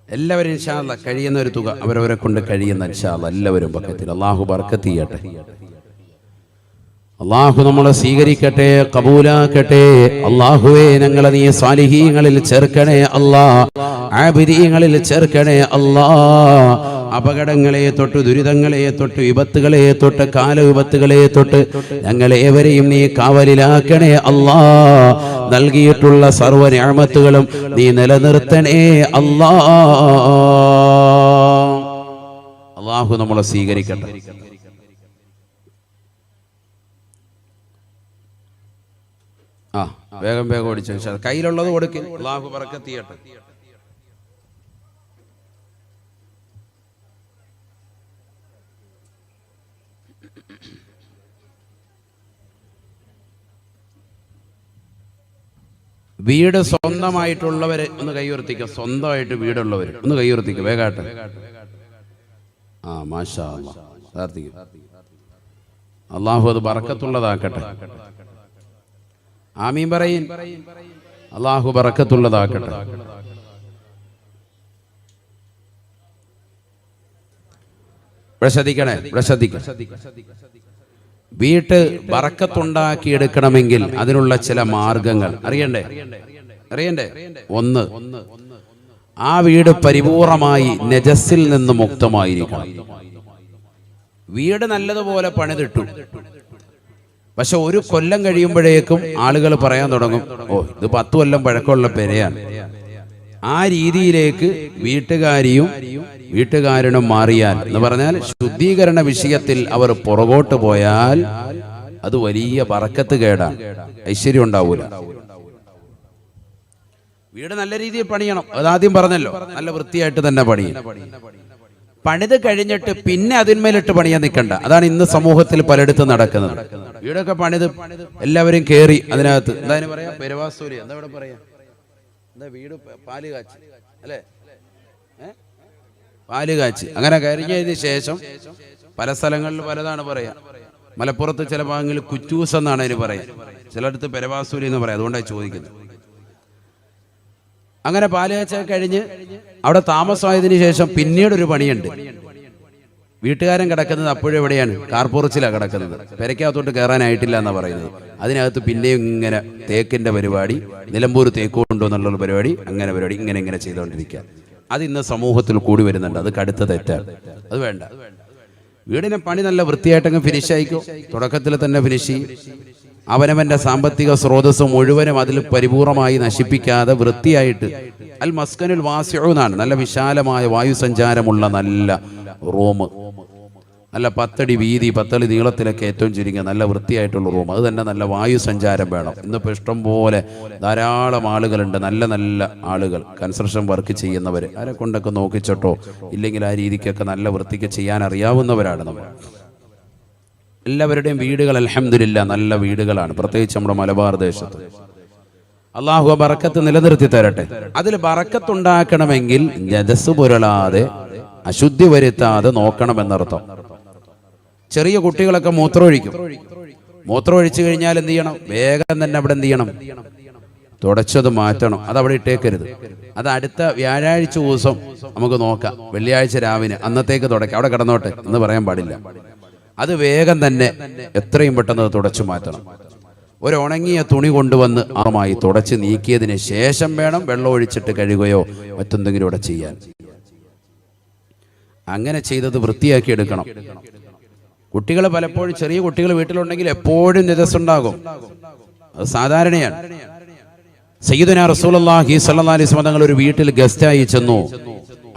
എല്ലാവരും ഇൻഷാ അല്ലാഹ് കഴിയുന്ന ഒരു തുക അവരവരെ കൊണ്ട് കഴിയുന്ന ഇൻഷാ അല്ലാഹ് എല്ലാവരും ബക്കത്തിൽ. അള്ളാഹു ബർക്കത്ത് ചെയ്യട്ടെ. അള്ളാഹു നമ്മളെ സ്വീകരിക്കട്ടെ, കബൂലാക്കട്ടെ. അള്ളാഹുവേ, ഞങ്ങളെ നീ സ്വാലിഹീങ്ങളിൽ ചേർക്കണേ അല്ലാ, ആബിദീങ്ങളിൽ ചേർക്കണേ അല്ലാ. അപകടങ്ങളെ തൊട്ട്, ദുരിതങ്ങളെ തൊട്ട്, വിപത്തുകളെ തൊട്ട്, കാലവിപത്തുകളെ തൊട്ട് ഞങ്ങളേവരെയും നീ കാവലിലാക്കണേ അല്ലാ. നൽകിയിട്ടുള്ള സർവ്വ നിഅമത്തുകളും നീ നിലനിർത്തണേ അല്ലാ. അള്ളാഹു നമ്മളെ സ്വീകരിക്കട്ടെ. ആ വേഗം വേഗം ഓടിച്ചു. കയ്യിലുള്ളത് കൊടുക്കും. അല്ലാഹു ബറക്കത്ത് ചെയ്യട്ടെ. വീട് സ്വന്തമായിട്ടുള്ളവര് ഒന്ന് കൈയുയർത്തിക്കുക. സ്വന്തമായിട്ട് വീടുള്ളവര് ഒന്ന് കൈയുയർത്തിക്കുക. വേഗാട്ടെ. ആ മാഷാ അല്ലാഹ്. പ്രാർത്ഥിക്കും അല്ലാഹു അത് ബറക്കത്തുള്ളതാക്കട്ടെ. ആമീൻ പറയിൻ. അല്ലാഹു ബറക്കത്തുള്ളതാക്കട്ടെ. ശ്രദ്ധിക്കണേ, ശ്രദ്ധിക്കണം. വീട്ട് ബറക്കത്തുണ്ടാക്കി എടുക്കണമെങ്കിൽ അതിനുള്ള ചില മാർഗങ്ങൾ അറിയണ്ടേ. ഒന്ന്, ആ വീട് പരിപൂർണമായി നജസ്സിൽ നിന്ന് മുക്തമായിരിക്കണം. വീട് നല്ലതുപോലെ പണിതിട്ടു, പക്ഷെ ഒരു കൊല്ലം കഴിയുമ്പോഴേക്കും ആളുകൾ പറയാൻ തുടങ്ങും, ഓ ഇത് 10 കൊല്ലം പഴക്കമുള്ള പെരയാണ്. ആ രീതിയിലേക്ക് വീട്ടുകാരനും മാറിയാൽ എന്ന് പറഞ്ഞാൽ ശുദ്ധീകരണ വിഷയത്തിൽ അവർ പുറകോട്ട് പോയാൽ അത് വലിയ ബറക്കത്ത് കേടാണ്, ഐശ്വര്യം ഉണ്ടാവൂല. വീട് നല്ല രീതിയിൽ പണിയണം. അതാദ്യം പറഞ്ഞല്ലോ, നല്ല വൃത്തിയായിട്ട് തന്നെ പണിയണം. പണിത് കഴിഞ്ഞിട്ട് പിന്നെ അതിന്മേലിട്ട് പണിയാൻ നിൽക്കണ്ട. അതാണ് ഇന്ന് സമൂഹത്തിൽ പലയിടത്തും നടക്കുന്നത്. വീടൊക്കെ പണിത് എല്ലാവരും കേറി അതിനകത്ത് എന്താ പറയാ, പെരവാസൂരി എന്താ ഇവിടെ പറയാ, എന്താ വീട് പാല് കാച്ചി അല്ലേ, പാല് കാച്ചി അങ്ങനെ കഴിഞ്ഞതിന് ശേഷം പല സ്ഥലങ്ങളിൽ പലതാണ് പറയാ. മലപ്പുറത്ത് ചില ഭാഗങ്ങളിൽ കുറ്റൂസ് എന്നാണ് അതിന് പറയാ, ചിലയിടത്ത് പെരവാസൂരി എന്ന് പറയാം. അതുകൊണ്ടാണ് ചോദിക്കുന്നത്. അങ്ങനെ പാല് കാച്ച കഴിഞ്ഞ് അവിടെ താമസമായതിനു ശേഷം പിന്നീടൊരു പണിയുണ്ട്. വീട്ടുകാരൻ കിടക്കുന്നത് അപ്പോഴും എവിടെയാണ്, കാർപോറച്ചിലാണ് കിടക്കുന്നത്. പെരയ്ക്കകത്തോട്ട് കയറാനായിട്ടില്ല എന്നാണ് പറയുന്നത്. അതിനകത്ത് പിന്നെയും ഇങ്ങനെ തേക്കിന്റെ പരിപാടി, നിലമ്പൂർ തേക്ക് കൊണ്ടോ എന്നുള്ള പരിപാടി, അങ്ങനെ ഇങ്ങനെ ചെയ്തുകൊണ്ടിരിക്കുക. അത് ഇന്ന് സമൂഹത്തിൽ കൂടി വരുന്നുണ്ട്. അത് കടുത്ത തെറ്റാണ്, അത് വേണ്ട. വീടിനെ പണി നല്ല വൃത്തിയായിട്ടങ്ങ് ഫിനിഷ് ആയിക്കോ. തുടക്കത്തിൽ തന്നെ ഫിനിഷ് ചെയ്യും. അവനവന്റെ സാമ്പത്തിക സ്രോതസ് മുഴുവനും അതിൽ പരിപൂർണമായി നശിപ്പിക്കാതെ വൃത്തിയായിട്ട്. അൽ മസ്കനുൽ വാസിഉ എന്നാണ്, നല്ല വിശാലമായ വായുസഞ്ചാരമുള്ള നല്ല റൂം, നല്ല 10 അടി വീതി 10 അടി നീളത്തിലൊക്കെ ഏറ്റവും ചുരുങ്ങിയ നല്ല വൃത്തിയായിട്ടുള്ള റൂം. അത് തന്നെ നല്ല വായു സഞ്ചാരം വേണം. ഇന്നിപ്പോൾ ഇഷ്ടം പോലെ ധാരാളം ആളുകളുണ്ട്, നല്ല ആളുകൾ, കൺസ്ട്രക്ഷൻ വർക്ക് ചെയ്യുന്നവർ. ആരെ കൊണ്ടൊക്കെ നോക്കിച്ചോട്ടോ ഇല്ലെങ്കിൽ ആ രീതിക്കൊക്കെ നല്ല വൃത്തിക്ക് ചെയ്യാൻ അറിയാവുന്നവരാണ് നമ്മൾ. എല്ലാവരുടെയും വീടുകൾ അൽഹംദുലില്ലാ നല്ല വീടുകളാണ്, പ്രത്യേകിച്ച് നമ്മുടെ മലബാർ ദേശത്ത്. അല്ലാഹു ബറക്കത്ത് നിലനിർത്തി തരട്ടെ. അതിൽ ബറക്കത്തുണ്ടാക്കണമെങ്കിൽ നജസ് പുരളാതെ അശുദ്ധി വരുത്താതെ നോക്കണമെന്നർത്ഥം. ചെറിയ കുട്ടികളൊക്കെ മൂത്രമൊഴിച്ചു കഴിഞ്ഞാൽ എന്ത് ചെയ്യണം, വേഗം തന്നെ അവിടെ എന്ത് ചെയ്യണം, തുടച്ചത് മാറ്റണം. അതവിടെ ഇട്ടേക്കരുത്. അത് അടുത്ത വ്യാഴാഴ്ച ദിവസം നമുക്ക് നോക്കാം. വെള്ളിയാഴ്ച രാവിലെ അന്നത്തേക്ക് തുടക്കാം, അവിടെ കിടന്നോട്ടെ എന്ന് പറയാൻ പാടില്ല. അത് വേഗം തന്നെ എത്രയും പെട്ടെന്ന് തുടച്ചു മാറ്റണം. ഒരു ഉണങ്ങിയ തുണി കൊണ്ടുവന്ന് ആമായി തുടച്ച് നീക്കിയതിന് ശേഷം വേണം വെള്ളം ഒഴിച്ചിട്ട് കഴുകുകയോ മറ്റെന്തെങ്കിലും ഇവിടെ ചെയ്യാൻ. അങ്ങനെ ചെയ്തത് വൃത്തിയാക്കി എടുക്കണം. കുട്ടികൾ പലപ്പോഴും, ചെറിയ കുട്ടികൾ വീട്ടിലുണ്ടെങ്കിൽ എപ്പോഴും നജസുണ്ടാകും, അത് സാധാരണയാണ്. സയ്യിദുനാ റസൂലുള്ളാഹി സ്വല്ലല്ലാഹി അലൈഹി വസല്ലം തങ്ങൾ ഒരു വീട്ടിൽ ഗസ്റ്റായി ചെന്നു.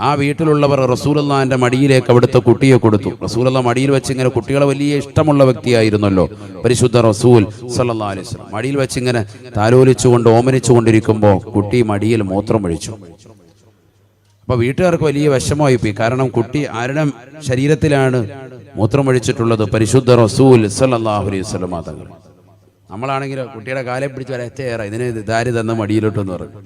ആ വീട്ടിലുള്ളവർ റസൂലുള്ളാഹിന്റെ മടിയിലേക്ക് അവിടുത്തെ കുട്ടിയെ കൊടുത്തു. റസൂലുള്ളാഹി മടിയിൽ വെച്ച് ഇങ്ങനെ, കുട്ടികളെ വലിയ ഇഷ്ടമുള്ള വ്യക്തിയായിരുന്നല്ലോ പരിശുദ്ധ റസൂൽ സ്വല്ലല്ലാഹി അലൈഹി വസല്ലം. മടിയിൽ വെച്ച് ഇങ്ങനെ താലോലിച്ചുകൊണ്ട് ഓമനിച്ചുകൊണ്ടിരിക്കുമ്പോൾ കുട്ടി മടിയിൽ മൂത്രമൊഴിച്ചു. അപ്പൊ വീട്ടുകാർക്ക് വലിയ വിഷമമായി പോയി. കാരണം കുട്ടി ആരുടെ ശരീരത്തിലാണ് മൂത്രമൊഴിച്ചിട്ടുള്ളത്? പരിശുദ്ധ റസൂൽ സ്വല്ലല്ലാഹു അലൈഹി വസല്ലം തങ്ങൾ. നമ്മളാണെങ്കിലോ കുട്ടിയുടെ കാലെ പിടിച്ച് വരച്ചേറെ ഇതിന് ദാരി തന്ന മടിയിലോട്ടെന്ന് പറഞ്ഞു.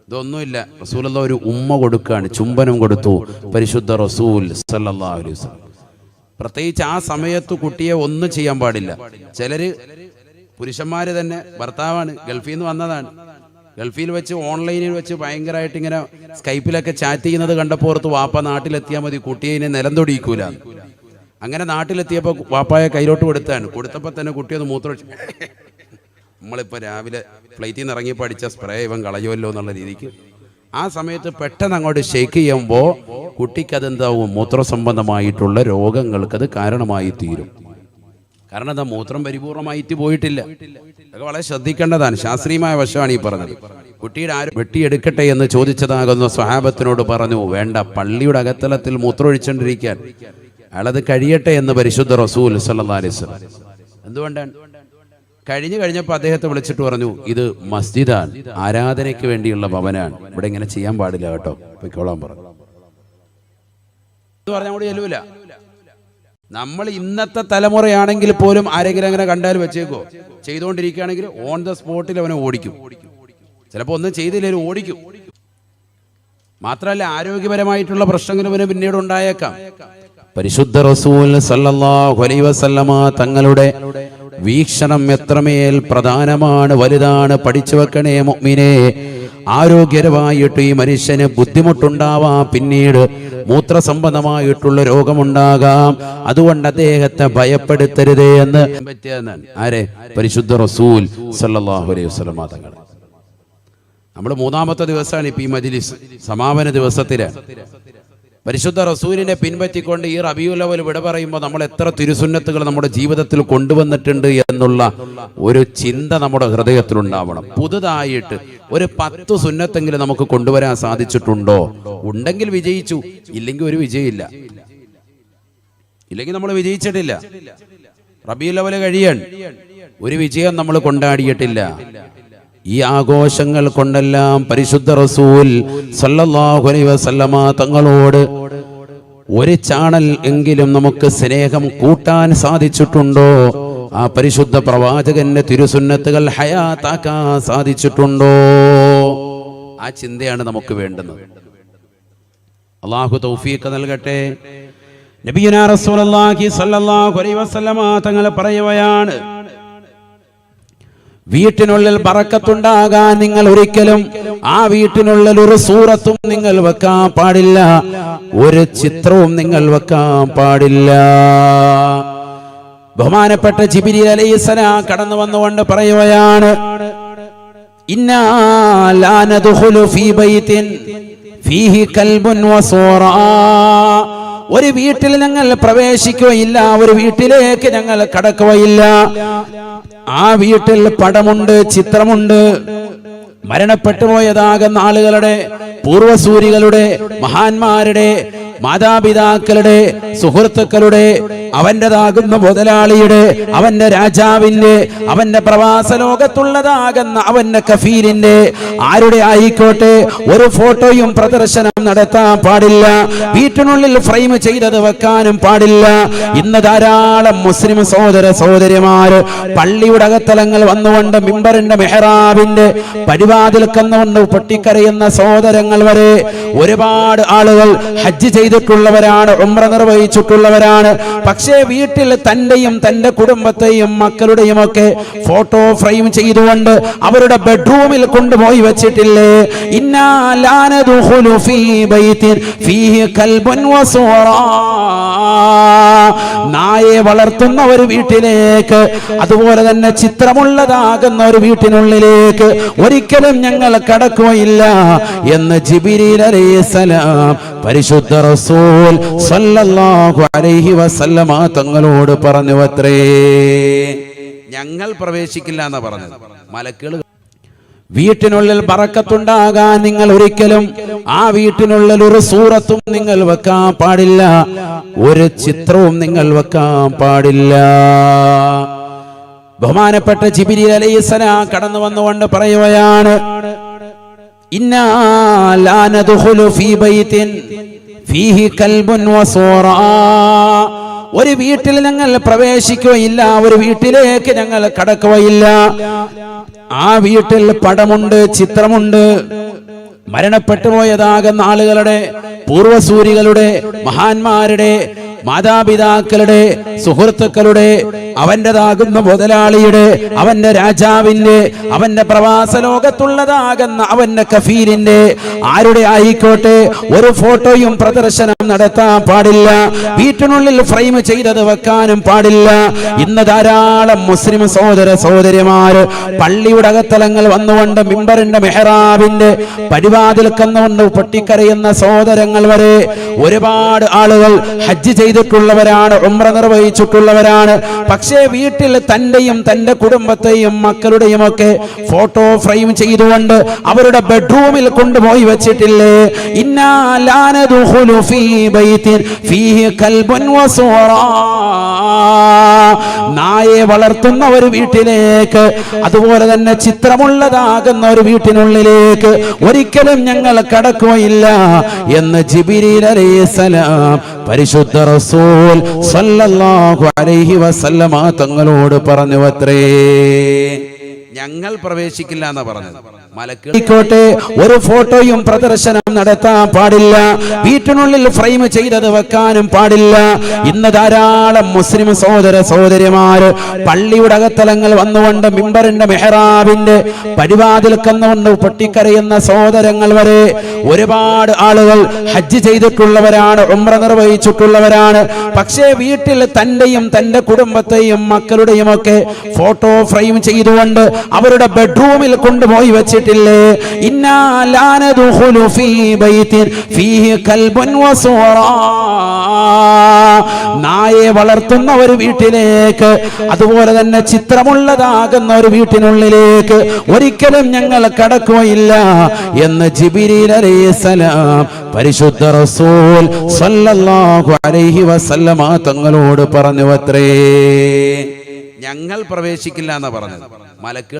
ഇതൊന്നുമില്ല, റസൂലുള്ളാഹി ഒരു ഉമ്മ കൊടുക്കുകയാണ്, ചുംബനം കൊടുത്തു പരിശുദ്ധ റസൂൽ സ്വല്ലല്ലാഹു അലൈഹി വസല്ലം. പ്രത്യേകിച്ച് ആ സമയത്ത് കുട്ടിയെ ഒന്നും ചെയ്യാൻ പാടില്ല. ചിലര് പുരുഷന്മാര് തന്നെ, ഭർത്താവാണ്, ഗൾഫിൽ നിന്ന് വന്നതാണ്, ഗൾഫിൽ വെച്ച് ഓൺലൈനിൽ വെച്ച് ഭയങ്കരമായിട്ട് ഇങ്ങനെ സ്കൈപ്പിലൊക്കെ ചാറ്റ് ചെയ്യുന്നത് കണ്ടപ്പോൾ ഓർത്ത് വാപ്പ നാട്ടിലെത്തിയാൽ മതി, കുട്ടിയെ ഇനി നിലം തൊടിയിക്കൂല. അങ്ങനെ നാട്ടിലെത്തിയപ്പോൾ വാപ്പായെ കയ്യിലോട്ട് കൊടുത്തപ്പോൾ തന്നെ കുട്ടി അത് മൂത്രമൊഴിച്ചു. നമ്മളിപ്പോൾ രാവിലെ ഫ്ലൈറ്റിൽ നിന്ന് ഇറങ്ങിയപ്പോൾ അടിച്ച സ്പ്രേ ഇവൻ കളയുമല്ലോ എന്നുള്ള രീതിക്ക് ആ സമയത്ത് പെട്ടെന്ന് അങ്ങോട്ട് ഷെയ്ക്ക് ചെയ്യുമ്പോൾ കുട്ടിക്കതെന്താവും, മൂത്രസംബന്ധമായിട്ടുള്ള രോഗങ്ങൾക്കത് കാരണമായി തീരും. കാരണം എന്താ, മൂത്രം പരിപൂർണമായിട്ട് പോയിട്ടില്ല. അതൊക്കെ വളരെ ശ്രദ്ധിക്കേണ്ടതാണ്. ശാസ്ത്രീയമായ വശമാണ് ഈ പറഞ്ഞത്. കുട്ടിയുടെ ആരും വെട്ടിയെടുക്കട്ടെ എന്ന് ചോദിച്ചതാകുന്ന സ്വഹാബത്തിനോട് പറഞ്ഞു, വേണ്ട, പള്ളിയുടെ അകത്തലത്തിൽ മൂത്രമൊഴിച്ചുകൊണ്ടിരിക്കാൻ അയാളത് കഴിയട്ടെ എന്ന് പരിശുദ്ധ റസൂൽ സ്വല്ലല്ലാഹി അലൈഹി വസല്ലം. എന്തുകൊണ്ടാണ്? കഴിഞ്ഞപ്പോൾ അദ്ദേഹത്തെ വിളിച്ചിട്ട് പറഞ്ഞു, ഇത് മസ്ജിദാണ്, ആരാധനയ്ക്ക് വേണ്ടിയുള്ള ഭവനാണ്, ഇവിടെ ഇങ്ങനെ ചെയ്യാൻ പാടില്ല കേട്ടോ, പൊയ്ക്കോളാൻ പറഞ്ഞു. പറഞ്ഞാൽ കൂടി ചെല്ലൂല. നമ്മൾ ഇന്നത്തെ തലമുറയാണെങ്കിൽ പോലും ആരെങ്കിലും അങ്ങനെ കണ്ടാൽ വെച്ചേക്കോ, ചെയ്തുകൊണ്ടിരിക്കുകയാണെങ്കിൽ ഓൺ ദ സ്പോട്ടിൽ അവനെ ഓടിക്കും. ചിലപ്പോൾ ഒന്നും ചെയ്തില്ലേലും ഓടിക്കും. മാത്രമല്ല ആരോഗ്യപരമായിട്ടുള്ള പ്രശ്നങ്ങൾ ഇവന് പിന്നീട് ഉണ്ടായേക്കാം. പരിശുദ്ധ റസൂൽ സല്ലല്ലാഹു അലൈഹി വസല്ലമ തങ്ങളുടെ വീക്ഷണം എത്രമേൽ പ്രധാനമാണ്, വലുതാണ്. പഠിച്ചു വെക്കണേ മുഅ്മിനേ. ആരോഗ്യപരമായിട്ട് ഈ മനുഷ്യന് ബുദ്ധിമുട്ടുണ്ടാവാം, പിന്നീട് മൂത്രസംബന്ധമായിട്ടുള്ള രോഗമുണ്ടാകാം. അതുകൊണ്ട് അദ്ദേഹത്തെ ഭയപ്പെടുത്തരുതേ എന്ന് ആരെ? പരിശുദ്ധ റസൂൽ സല്ലല്ലാഹു അലൈഹി വസല്ലമ തങ്ങൾ. നമ്മൾ 3-ാമത്തെ ദിവസമാണ് ഇപ്പൊ ഈ മജ്‌ലിസ്, സമാപന ദിവസത്തിലാണ്. പരിശുദ്ധ റസൂലിനെ പിൻപറ്റിക്കൊണ്ട് ഈ റബീഉൽ അവ്വൽ വിട പറയുമ്പോൾ നമ്മൾ എത്ര തിരുസുന്നത്തുകൾ നമ്മുടെ ജീവിതത്തിൽ കൊണ്ടുവന്നിട്ടുണ്ട് എന്നുള്ള ഒരു ചിന്ത നമ്മുടെ ഹൃദയത്തിലുണ്ടാവണം. പുതുതായിട്ട് ഒരു 10 സുന്നത്തെങ്കിലും നമുക്ക് കൊണ്ടുവരാൻ സാധിച്ചിട്ടുണ്ടോ? ഉണ്ടെങ്കിൽ വിജയിച്ചു, ഇല്ലെങ്കിൽ ഒരു വിജയമില്ല. ഇല്ലെങ്കിൽ നമ്മൾ വിജയിച്ചിട്ടില്ല. റബീഉൽ അവ്വൽ കഴിയാൻ ഒരു വിജയം നമ്മൾ കൊണ്ടാടിയിട്ടില്ല. ഈ ആഘോഷങ്ങൾ കൊണ്ടെല്ലാം പരിശുദ്ധ റസൂൽ സല്ലല്ലാഹു അലൈഹി വസല്ലമ തങ്ങളോട് ഒരു ചാണൽ എങ്കിലും നമുക്ക് സ്നേഹം കൂട്ടാൻ സാധിച്ചിട്ടുണ്ടോ? ആ പരിശുദ്ധ പ്രവാചകന്റെ തിരുസുന്നത്തുകൾ ഹയാത്താക്കാൻ സാധിച്ചിട്ടുണ്ടോ? ആ ചിന്തയാണ് നമുക്ക് വേണ്ടുന്നത്. അല്ലാഹു തൗഫീഖ് നൽകട്ടെ. നബിയുനാ റസൂലുള്ളാഹി സ്വല്ലല്ലാഹു അലൈഹി വസല്ലമ തങ്ങൾ പറയുകയാണ്, വീട്ടിനുള്ളിൽ ബറക്കത്തുണ്ടാകാൻ നിങ്ങൾ ഒരിക്കലും ആ വീട്ടിനുള്ളിൽ ഒരു സൂറത്തും നിങ്ങൾ വെക്കാൻ പാടില്ല, ഒരു ചിത്രവും നിങ്ങൾ വെക്കാൻ പാടില്ല. ബഹുമാനപ്പെട്ട ജിബ്രീൽ അലൈഹിസ്സലാം കടന്നു വന്നുകൊണ്ട് പറയുകയാണ്, ഇന്നാ ലാ നദ്ഖുലു ഫീ ബൈത്തിൻ ഫീഹി കൽബുൻ വസൂറാ. ഒരു വീട്ടിൽ ഞങ്ങൾ പ്രവേശിക്കുകയില്ല, ഒരു വീട്ടിലേക്ക് ഞങ്ങൾ കടക്കുകയില്ല. ആ വീട്ടിൽ പടമുണ്ട്, ചിത്രമുണ്ട്. മരണപ്പെട്ടു പോയതാകുന്ന ആളുകളുടെ, പൂർവസൂരികളുടെ, മഹാന്മാരുടെ, മാതാപിതാക്കളുടെ, സുഹൃത്തുക്കളുടെ, അവൻ്റെതാകുന്ന മുതലാളിയുടെ, അവന്റെ രാജാവിന്റെ, അവന്റെ പ്രവാസ ലോകത്തുള്ളതാകുന്ന അവന്റെ കഫീലിന്റെ, ആരുടെ ആയിക്കോട്ടെ, ഒരു ഫോട്ടോയും പ്രദർശനം നടത്താൻ പാടില്ല. വീട്ടിനുള്ളിൽ ഫ്രെയിം ചെയ്തത് വെക്കാനും പാടില്ല. ഇന്ന് ധാരാളം മുസ്ലിം സഹോദര സഹോദരിമാര് പള്ളിയുടെ അകത്തലങ്ങൾ വന്നുകൊണ്ട് മിമ്പറിന്റെ മെഹ്റാബിന്റെ പടിവാതിൽ കന്നുകൊണ്ട് പൊട്ടിക്കരയുന്ന സഹോദരങ്ങൾ വരെ ഒരുപാട് ആളുകൾ ഹജ്ജ് ചെയ്തിട്ടുള്ളവരാണ്, ഉംറ നിർവഹിച്ചിട്ടുള്ളവരാണ്. പക്ഷേ വീട്ടിൽ തന്റെയും തന്റെ കുടുംബത്തെയും മക്കളുടെയും ഒക്കെ ഫോട്ടോ ഫ്രെയിം ചെയ്തുകൊണ്ട് അവരുടെ ബെഡ്റൂമിൽ കൊണ്ടുപോയി വെച്ചിട്ടില്ലേ? ഇന്നാ ലാ നദ്ഖുലു ഫീ ബൈത്തിൻ ഫീഹി കൽബുൻ വസൂറാ. നായെ വളർത്തുന്ന ഒരു വീട്ടിലേക്ക്, അതുപോലെ തന്നെ ചിത്രമുള്ളതാകുന്ന ഒരു വീട്ടിനുള്ളിലേക്ക് ഒരിക്കലും ഞങ്ങൾ കടക്കുകയില്ല എന്ന് ജിബ്രീൽ അലൈഹിസ്സലാം പരിശുദ്ധ റസൂൽ സല്ലല്ലാഹു അലൈഹി വസല്ലമ തങ്ങളോട് പറഞ്ഞു അത്രേ. ഞങ്ങൾ പ്രവേശിക്കില്ല എന്നാ പറഞ്ഞത്. മലക്കുകൾ വീട്ടിനുള്ളിൽ ബറക്കത്തുണ്ടാകാൻ നിങ്ങൾ ഒരിക്കലും ആ വീട്ടിനുള്ളിൽ ഒരു സൂറത്തും നിങ്ങൾ വെക്കാൻ പാടില്ല, ഒരു ചിത്രവും നിങ്ങൾ വെക്കാൻ പാടില്ല. ബഹുമാനപ്പെട്ട ജിബ്രീൽ അലൈഹിസ്സലാം കടന്നു വന്നുകൊണ്ട് പറയുകയാണ്, ഇന്നാ ലാ നദ്ഖുലു ഫീ ബൈത്തിൻ ഫീഹി കൽബുൻ വസൂറാ. ഒരു വീട്ടിൽ ഞങ്ങൾ പ്രവേശിക്കുകയില്ല, ഒരു വീട്ടിലേക്ക് ഞങ്ങൾ കടക്കുകയില്ല. ആ വീട്ടിൽ പടമുണ്ട്, ചിത്രമുണ്ട്. മരണപ്പെട്ടു പോയതാകുന്ന ആളുകളുടെ, പൂർവസൂരികളുടെ, മഹാന്മാരുടെ, മാതാപിതാക്കളുടെ, സുഹൃത്തുക്കളുടെ, അവൻ്റെതാകുന്ന മുതലാളിയുടെ, അവന്റെ രാജാവിന്റെ, അവന്റെ പ്രവാസ ലോകത്തുള്ളതാകുന്ന അവന്റെ കഫീലിന്റെ, ആരുടെ ആയിക്കോട്ടെ ഒരു ഫോട്ടോയും പ്രദർശനം നടത്താൻ പാടില്ല. വീട്ടിനുള്ളിൽ ഫ്രെയിം ചെയ്തത് വെക്കാനും പാടില്ല. ഇന്ന് ധാരാളം മുസ്ലിം സഹോദര സഹോദരിമാര് പള്ളിയുടെ അകത്തലങ്ങൾ വന്നുകൊണ്ട് മിമ്പറിന്റെ മെഹ്റാബിന്റെ പടിവാതിൽ കന്നുകൊണ്ട് പൊട്ടിക്കരയുന്ന സഹോദരങ്ങൾ വരെ ഒരുപാട് ആളുകൾ ഹജ്ജ് ചെയ്തിട്ടുള്ളവരാണ്, ഉംറ നിർവഹിച്ചിട്ടുള്ളവരാണ്. പക്ഷേ വീട്ടിൽ തന്റെയും തന്റെ കുടുംബത്തെയും മക്കളുടെയും ഒക്കെ ഫോട്ടോ ഫ്രെയിം ചെയ്തുകൊണ്ട് അവരുടെ ബെഡ്റൂമിൽ കൊണ്ടുപോയി വെച്ചിട്ടില്ലേ? ഇന്നാ ലാ നദ്ഖുലു ഫീ ബൈത്തിൻ ഫീഹി കൽബുൻ വസൂറാ. നായെ വളർത്തുന്ന ഒരു വീട്ടിലേക്ക്, അതുപോലെ തന്നെ ചിത്രമുള്ളതാകുന്ന ഒരു വീട്ടിനുള്ളിലേക്ക് ഒരിക്കലും ഞങ്ങൾ കടക്കുകയില്ല എന്ന് ജിബ്രീൽ അലൈഹിസ്സലാം പരിശുദ്ധ റസൂൽ സ്വല്ലല്ലാഹു അലൈഹി വസല്ലമ തങ്ങളോട് പറഞ്ഞു അത്രേ. ഞങ്ങൾ പ്രവേശിക്കില്ല എന്ന് പറഞ്ഞത്. മലക്കോട്ടെ ഒരു ഫോട്ടോയും പ്രദർശനം നടത്താൻ പാടില്ല, വീട്ടിനുള്ളിൽ ഫ്രെയിം ചെയ്തത് വെക്കാനും പാടില്ല. ഇന്ന് ധാരാളം മുസ്ലിം സഹോദര സഹോദരിമാര് പള്ളിയുടെ അകത്തലങ്ങൾ വന്നുകൊണ്ട് മിമ്പറിന്റെ മെഹ്റാബിന്റെ പടിവാതിൽ കന്നുകൊണ്ട് പൊട്ടിക്കരയുന്ന സഹോദരങ്ങൾ വരെ ഒരുപാട് ആളുകൾ ഹജ്ജ് ചെയ്തിട്ടുള്ളവരാണ്, ഉംറ നിർവഹിച്ചിട്ടുള്ളവരാണ്. പക്ഷേ വീട്ടിൽ തന്റെയും തന്റെ കുടുംബത്തെയും മക്കളുടെയും ഒക്കെ ഫോട്ടോ ഫ്രെയിം ചെയ്തുകൊണ്ട് അവരുടെ ബെഡ്റൂമിൽ കൊണ്ടുപോയി വെച്ചിട്ടില്ലേ. ഇന്നാ ലാ നദ്ഖുലു ഫീ ബൈതിൻ ഫീഹി കൽബുൻ വസുറാ. നായെ വളർത്തുന്ന ഒരു വീട്ടിലേക്ക്, അതുപോലെ തന്നെ ചിത്രമുള്ളതാകുന്ന ഒരു വീട്ടിനുള്ളിലേക്ക് ഒരിക്കലും ഞങ്ങൾ കടക്കുകയില്ല എന്ന് ജിബ്രീൽ അലൈഹിസ്സലാം പരിശുദ്ധ റസൂൽ സ്വല്ലല്ലാഹു അലൈഹി വസല്ലമ തങ്ങളോട് പറഞ്ഞു അത്രേ. ഞങ്ങൾ പ്രവേശിക്കില്ല എന്ന് പറഞ്ഞത്. മലക്ക്